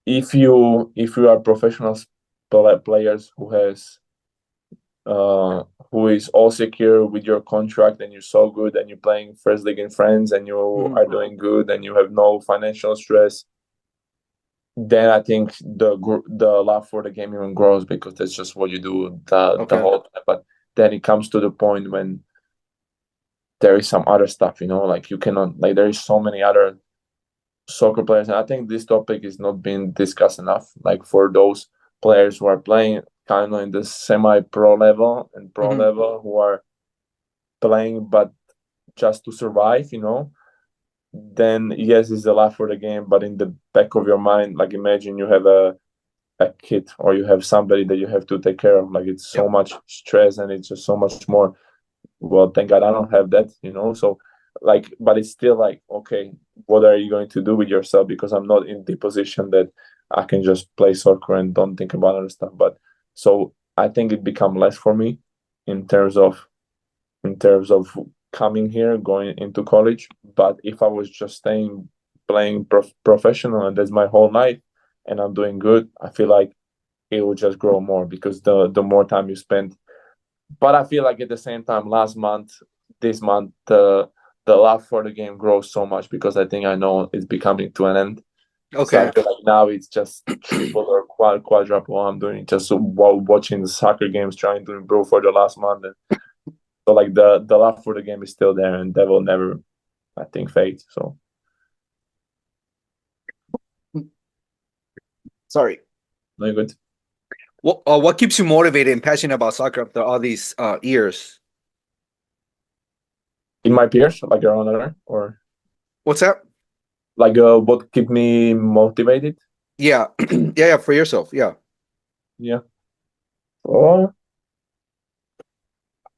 if you are professional players uh, who is all secure with your contract and you're so good and you're playing first league in France and you Hmm. are doing good and you have no financial stress, then I think the love for the game even grows because that's just what you do the Okay. whole time. But then it comes to the point when there is some other stuff, like you cannot, like there is so many other soccer players, and I think this topic is not being discussed enough. Like for those players who are playing kind of in the semi-pro level and pro Hmm. level who are playing, but just to survive, then yes, it's a lot for the game. But in the back of your mind, like imagine you have a kid or you have somebody that you have to take care of. Like it's so Yep. much stress and it's just so much more. Well, thank God I don't have that. So, like, but it's still like, okay, what are you going to do with yourself? Because I'm not in the position that I can just play soccer and don't think about other stuff. But so I think it become less for me in terms of coming here, going into college. But if I was just staying playing professional and that's my whole life and I'm doing good, I feel like it will just grow more because the more time you spend. But I feel like at the same time, last month, this month, the love for the game grows so much because I think I know it's becoming to an end. So I Okay. feel like now it's just triple or quadruple. I'm doing just while watching the soccer games, trying to improve for the last month. And so like the love for the game is still there, and that will never, I think, fade. So Sorry. very good. What keeps you motivated and passionate about soccer after all these years? In my peers, like around there, or What's that? like what keep me motivated? Yeah. Yeah, yeah, for yourself. Yeah. Yeah. Oh,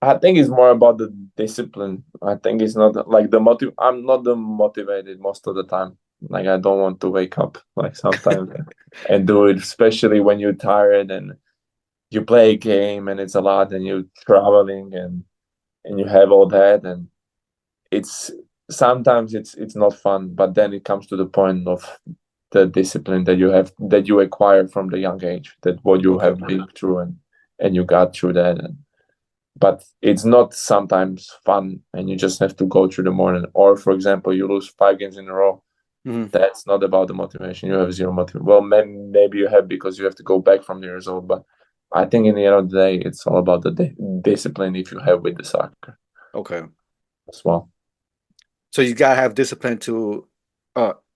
I think it's more about the discipline. I think it's not like the motive. I'm not the motivated most of the time. Like I don't want to wake up like sometimes and do it, especially when you're tired and you play a game and it's a lot and you're traveling and you have all that and it's sometimes it's not fun. But then it comes to the point of the discipline that you acquire from the young age, that what you Okay. have been through and you got through that. But it's not sometimes fun and you just have to go through the morning. Or for example, you lose 5 games in a row. Hmm. That's not about the motivation. You have zero motivation. Well, maybe you have because you have to go back from the result. But I think in the end of the day, it's all about the discipline if you have with the soccer Okay. as well. So you gotta have discipline to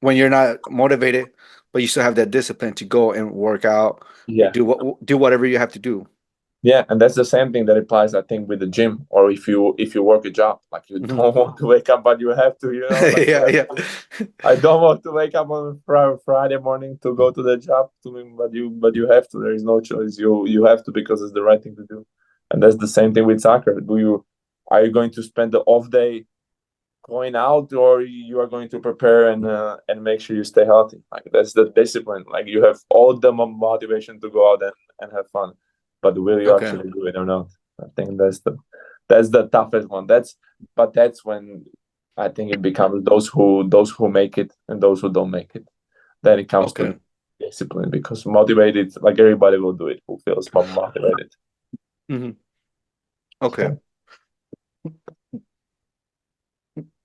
when you're not motivated, but you still have that discipline to go and work out and Yeah. do whatever you have to do. Yeah, and that's the same thing that applies, I think, with the gym or if you work a job, like you Hmm. don't want to wake up, but you have to, like you Yeah, have yeah. to. I don't want to wake up on Friday morning to go to the job to me, but you have to. There is no choice. You have to because it's the right thing to do, and that's the same thing with soccer. Are you going to spend the off day going out, or you are going to prepare and make sure you stay healthy? Like that's the discipline. Like you have all the motivation to go out and have fun, but will you Okay. actually do it or not? I think that's the toughest one. That's when I think it becomes those who make it and those who don't make it. Then it comes to Okay. discipline because motivated, like everybody will do it who feels motivated. Hmm. Okay. So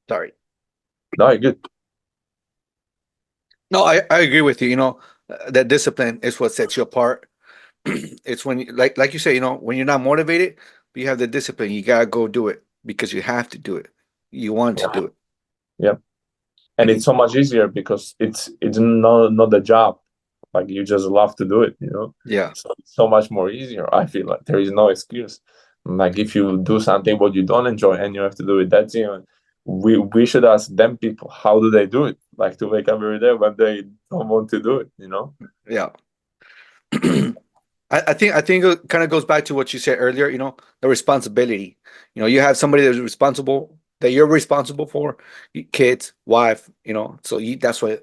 Sorry. no, you're good. No, I agree with you. That discipline is what sets you apart. It's when like you say, when you're not motivated, but you have the discipline, you gotta go do it because you have to do it. You want to do it. Yeah, and And it's so much easier because it's not a job. Like you just love to do it. yeah. So it's so much more easier. I feel like there is no excuse. Like if you do something what you don't enjoy and you have to do it, that's. We should ask them people how do they do it, like to wake up every day when they don't want to do it. Yeah. I think it kind of goes back to what you said earlier, the responsibility. You have somebody that you're responsible for, kids, wife, so that's why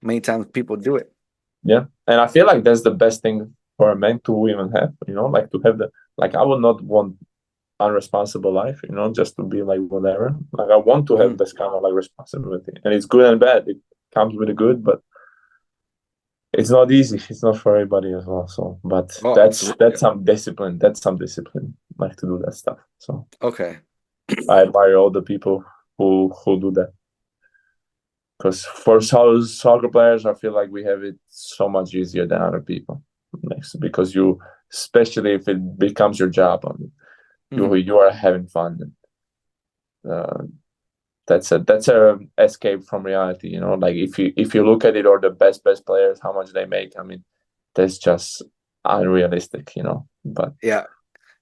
many times people do it. Yeah, and I feel like that's the best thing for a man to even have. Like to have the like I would not want unresponsible life, just to be like whatever. Like I want to have Mhm. this kind of like responsibility, and it's good and bad. It comes with the good, but it's not easy. It's not for everybody as well. So, but Oh, that's absolutely. that's some discipline. That's some discipline, like to do that stuff. So Okay. I admire all the people who do that. Because for soccer players, I feel like we have it so much easier than other people. Next, because especially if it becomes your job, Mhm. you are having fun. Uh, that's a escape from reality. Like if you look at it, or the best players, how much they make. I mean, that's just unrealistic. But Yeah,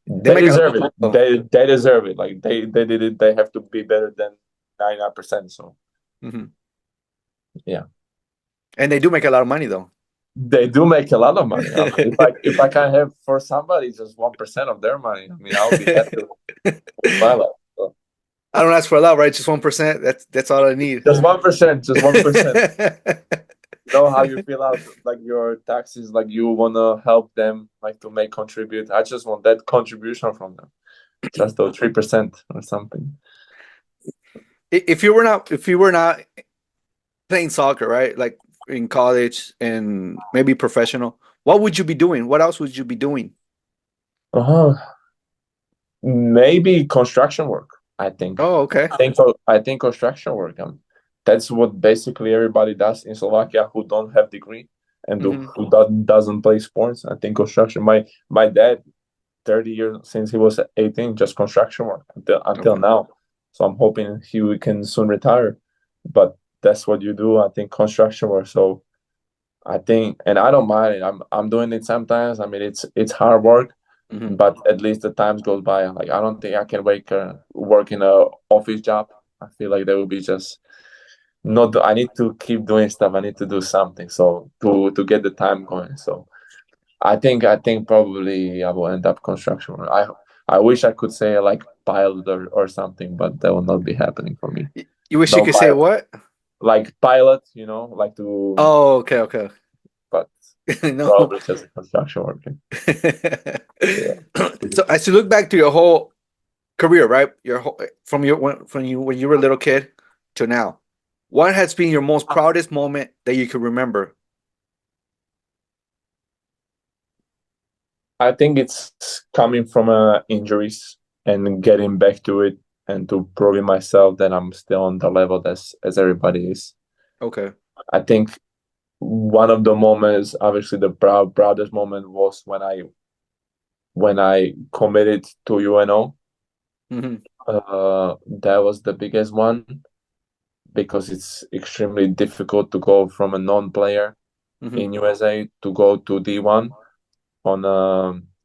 they they make a deserve it. oh, They deserve it. Like they did it. They have to be better than 99%. So mhm. yeah. And they do make a lot of money though. They do make a lot of money. I mean, if I can have for somebody just 1% of their money, I mean, I'll be happy with my life. So, I don't ask for a lot, right? Just 1%. That's all I need. just 1%, just 1%. Know how you fill out like your taxes, like you wanna help them, like to make contribute. I just want that contribution from them, just those 3% or something. If you were not playing soccer, right? Like in college and maybe professional, what would you be doing? What else would you be doing? Uh-huh. Maybe construction work. I think. Oh, okay. I think construction work. That's what basically everybody does in Slovakia who don't have degree and Hmm. who doesn't play sports. I think construction. My dad, 30 years since he was 18, just construction work until Okay. now. So I'm hoping he can soon retire. But that's what you do. I think construction work. So I think, and I don't mind it. I'm doing it sometimes. I mean, it's hard work, Hmm. but at least the times goes by. Like I don't think I can work in a office job. I feel like that would be just not. I need to keep doing stuff. I need to do something. So to get the time going. So I think probably I will end up construction. I wish I could say like pilot or something, but that will not be happening for me. You wish you No could say pilot, what? like pilot, like to, Oh, okay, okay. but No. probably just a construction worker. Yeah. So as you look back to your whole career, right? Your whole, from when you were a little kid to now, what has been your most proudest moment that you can remember? I think it's coming from injuries and getting back to it and to proving myself that I'm still on the level as everybody is. Okay. I think one of the moments, obviously the proudest moment, was when I committed to UNO. Hmm. That was the biggest one because it's extremely difficult to go from a non-player Hmm. in USA to go to D1 on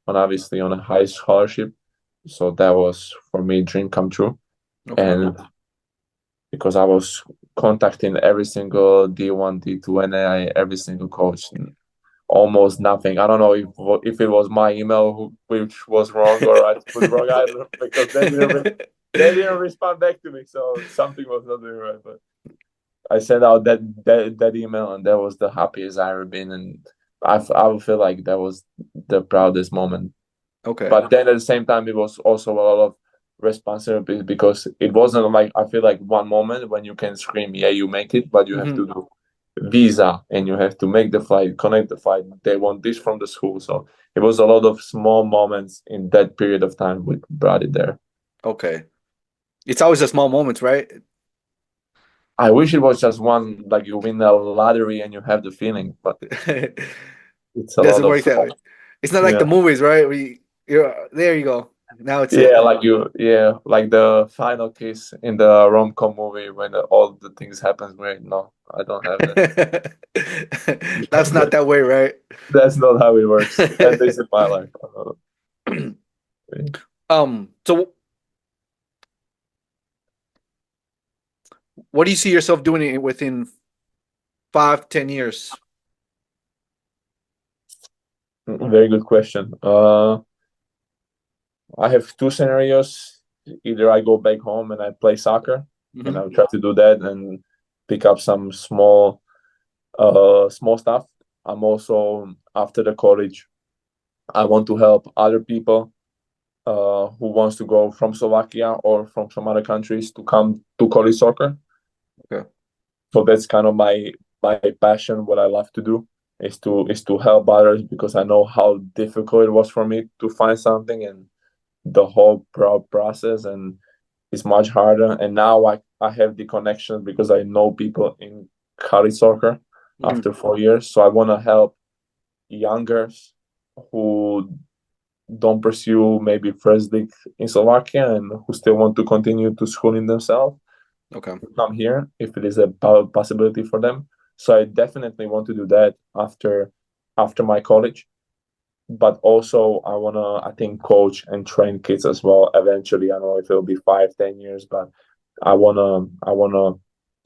obviously on a high scholarship. So that was for me dream come true. Okay. And because I was contacting every single D1, D2, NAI, every single coach, and almost nothing. I don't know if it was my email which was wrong or I was wrong either because they didn't respond back to me. So something was not doing right. But I sent out that email, and that was the happiest I ever been, and I would feel like that was the proudest moment. Okay. But then at the same time, it was also a lot of responsibility because it wasn't like I feel like one moment when you can scream, "Yeah, you make it," but you have Hmm. to do visa and you have to make the flight, connect the flight. They want this from the school, so it was a lot of small moments in that period of time which brought it there. Okay. It's always the small moments, right? I wish it was just one, like you win a lottery and you have the feeling, but it's a lot Doesn't of work that small. way. It's not like Yeah. the movies, right? There you go. Now it's it. Yeah, like the final kiss in the rom-com movie when all the things happens. Wait, no, I don't have that. That's not that way, right? That's not how it works. At least in my life. So what do you see yourself doing within 5, 10 years? Very good question. I have two scenarios. Either I go back home and I play soccer, and Hmm. I'll try to do that and pick up some small stuff. I'm also after the college. I want to help other people who wants to go from Slovakia or from some other countries to come to college soccer. Okay. So that's kind of my passion. What I love to do is to help others because I know how difficult it was for me to find something and the whole process, and it's much harder. And now I have the connection because I know people in college soccer Mhm. after 4 years. So I want to help youngers who don't pursue maybe first league in Slovakia and who still want to continue to schooling themselves Okay. to come here if it is a possibility for them. So I definitely want to do that after my college. But also I think coach and train kids as well. Eventually, I don't know if it'll be 5, 10 years, but I wanna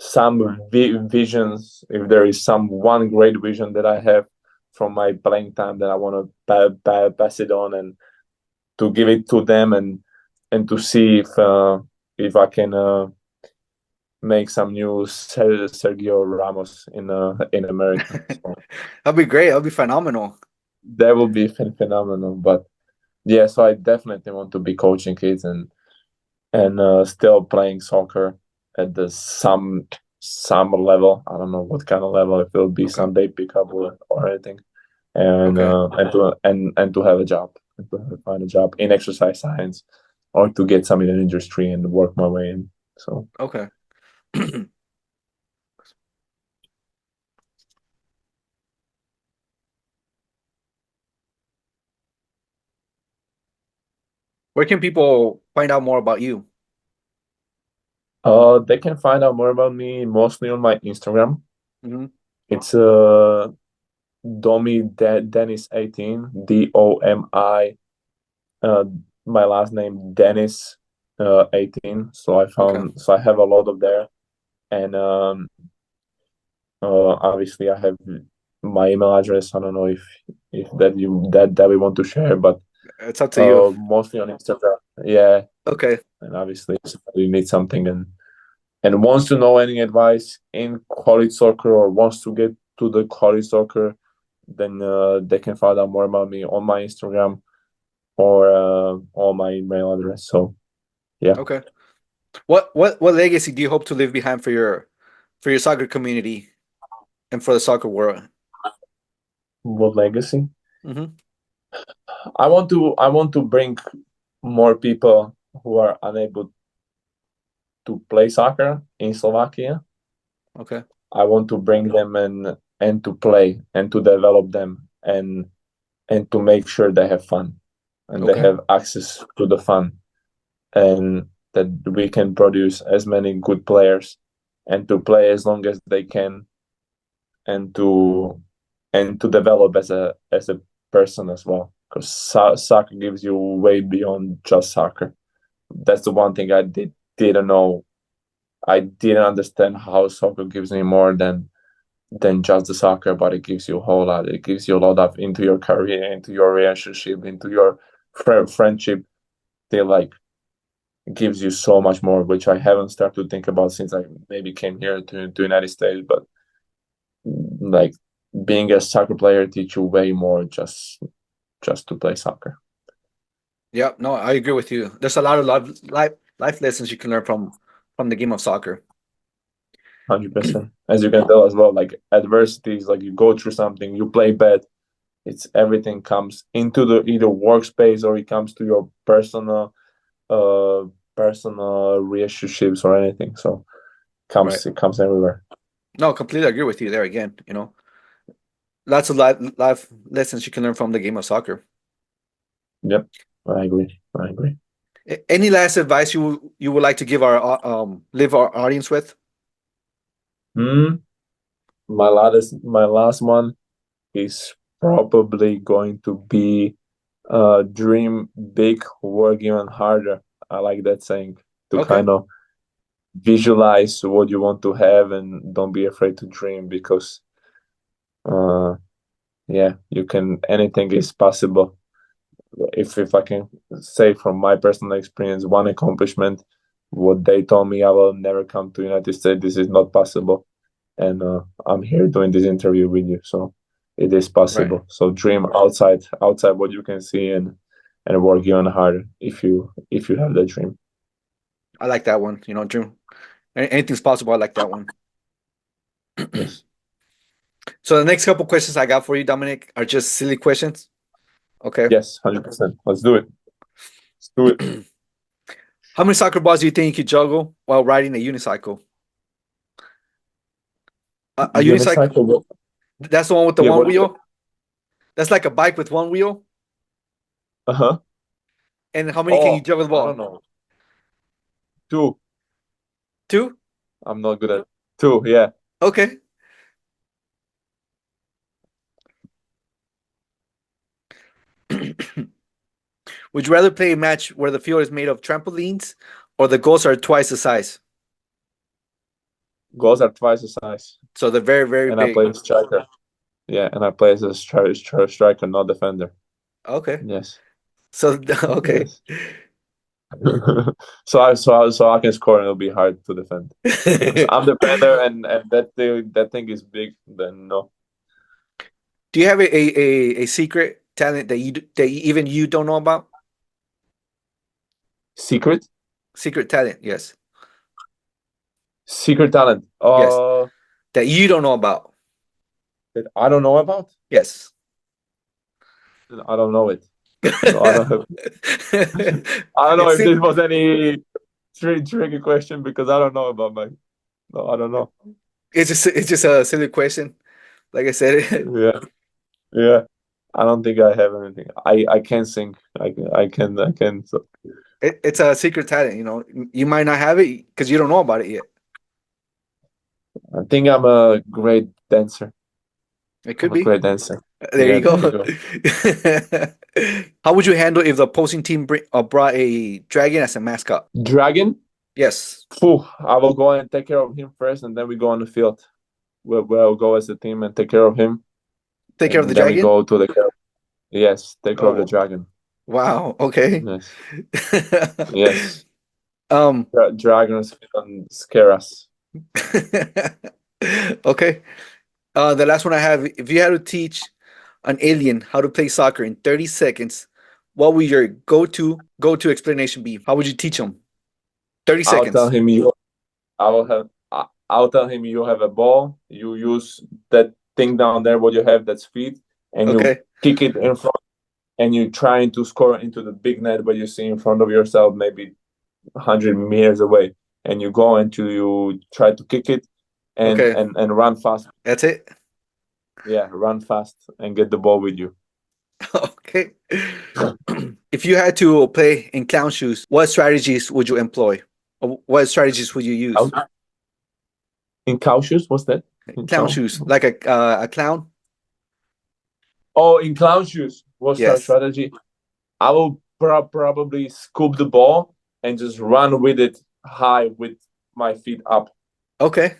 some visions. If there is some one great vision that I have from my playing time, that I want to pass it on and to give it to them and to see if I can make some new Sergio Ramos in America. So That'll be great. That'll be phenomenal. that would be phenomenal. But yeah, so I definitely want to be coaching kids and still playing soccer at the some level. I don't know what kind of level. If it'll be Okay. Sunday pickup or anything, and Okay. and to have a job, and to find a job in exercise science, or to get some in an industry and work my way in. So Okay. Where can people find out more about you? they can find out more about me mostly on my Instagram. Hmm. It's Danis 18 Domi. Uh, my last name Danis 18. Okay. So I have a lot of there, and obviously I have my email address. I don't know if that we want to share, but It's up to you. mostly on Instagram. Yeah, Okay. and obviously if somebody needs something and wants to know any advice in college soccer or wants to get to the college soccer, then they can find out more about me on my Instagram or on my email address. So yeah. Okay. What legacy do you hope to leave behind for your soccer community and for the soccer world? What legacy? Hmm. I want to bring more people who are unable to play soccer in Slovakia. Okay. I want to bring them and to play and to develop them and to make sure they have fun and they Okay. have access to the fun, and that we can produce as many good players and to play as long as they can, and to develop as a person as well, because soccer gives you way beyond just soccer. That's the one thing didn't know. I didn't understand how soccer gives me more than just the soccer, but it gives you a whole lot. It gives you a lot of into your career, into your relationship, into your friendship. They like gives you so much more, which I haven't started to think about since I maybe came here to United States. But like being a soccer player teach you way more just to play soccer. Yeah, no, I agree with you. There's a lot of life lessons you can learn from the game of soccer. 100%. As you can tell as well, like adversities, like you go through something, you play bad. It's everything comes into the either workspace or it comes to your uh personal relationships or anything. So Right. it comes everywhere. No, completely agree with you there again, you know. Lots of life lessons you can learn from the game of soccer. Yep, I agree. I agree. Any last advice you would like to give our leave our audience with? Hmm. My last one is probably going to be dream big, work even harder. I like that saying, to Okay. kind of visualize what you want to have and don't be afraid to dream, because uh yeah, you can, anything is possible. If I can say from my personal experience, one accomplishment, what they told me I will never come to United States, this is not possible. And I'm here doing this interview with you, so it is Right. possible. So dream outside what you can see, and work even harder if you have that dream. I like that one. You know, dream. Anything's possible. I like that one. Yes. So the next couple questions I got for you, Dominic, are just silly questions. Okay. Yes, 100%. Let's do it. Let's do it. How many soccer balls do you think you could juggle while riding a unicycle? A unicycle, Unicycle. that's the one with the Yeah, one what is it? wheel? That's like a bike with one wheel? Uh-huh. And how many can you Oh, juggle the I don't ball? know. Two. Two? I'm not good at two. Yeah. Okay. Would you rather play a match where the field is made of trampolines or the goals are twice the size? Goals are twice the size, So they're very, very and I play big. as striker. Yeah, and I play as a striker, not defender. Okay. Yes. So okay. Yes. So I can score and it'll be hard to defend. Because I'm the defender, and that thing is big. Then no. Do you have a secret talent that even you don't know about? Secret Secret talent, yes. secret talent. Yes. That you don't know about. That I don't know about. Yes. I don't know it. So I don't have. I don't know It's if this was any tricky question, because I don't know about my. No, I don't know. it's just a silly question. Like I said, Yeah, yeah. I don't think I have anything. I can sing. I can. So it's a secret talent, you know. You might not have it because you don't know about it yet. I think I'm a great dancer. It I'm could a be. great dancer. There Yeah, you go. there you go. How would you handle if the opposing team brought a dragon as a mascot? Dragon. Yes. Phew, I will go and take care of him first, and then we go on the field. We'll go as a team and take care of him, Take care of the and then we dragon? go to the. Yes, take care of the Oh, dragon. wow. Okay. Yes, yes. Um, Dragons can scare us. okay. The last one I have, if you had to teach an alien how to play soccer in 30 seconds, what would your go-to explanation be? How would you teach them? 30 I'll tell seconds. him you. I will have. I'll tell him you have a ball. You use that thing down there. What you have, that's feet, and you Okay. kick it in front, and you're trying to score into the big net where you see in front of yourself, maybe 100 meters away, and you go into you try to kick it, and Okay. and run fast. That's it. Yeah, run fast and get the ball with you. Okay. If you had to play in clown shoes, what strategies would you employ? Or what strategies would you use? In cow shoes, what's that? In Clown cow? shoes, like a clown? Oh, in clown shoes, what's our Yes. strategy? I will probably scoop the ball and just run with it high with my feet up, Okay.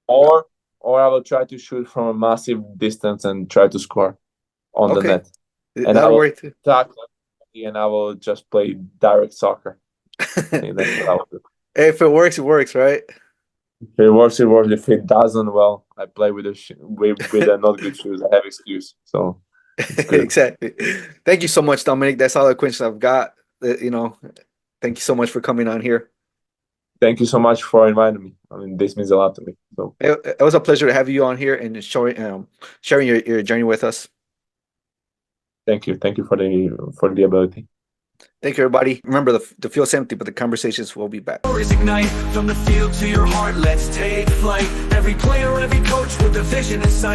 or I will try to shoot from a massive distance and try to score on the Okay. net, and I That'll will work too. tackle, and I will just play direct soccer. I think that's what I will do. If it works, right? If it works, it works. If it doesn't, well, I play with a not good shoes. I have excuse, so it's good. Exactly. Thank you so much, Dominic. That's all the questions I've got. You know, thank you so much for coming on here. Thank you so much for inviting me. I mean, this means a lot to me. So It was a pleasure to have you on here and sharing your journey with us. thank you for the ability. Thank you, everybody. Remember, the field's empty, but the conversations will be back. Stories ignite from the field to your heart. Let's take flight. Every player, every coach with a vision in sight.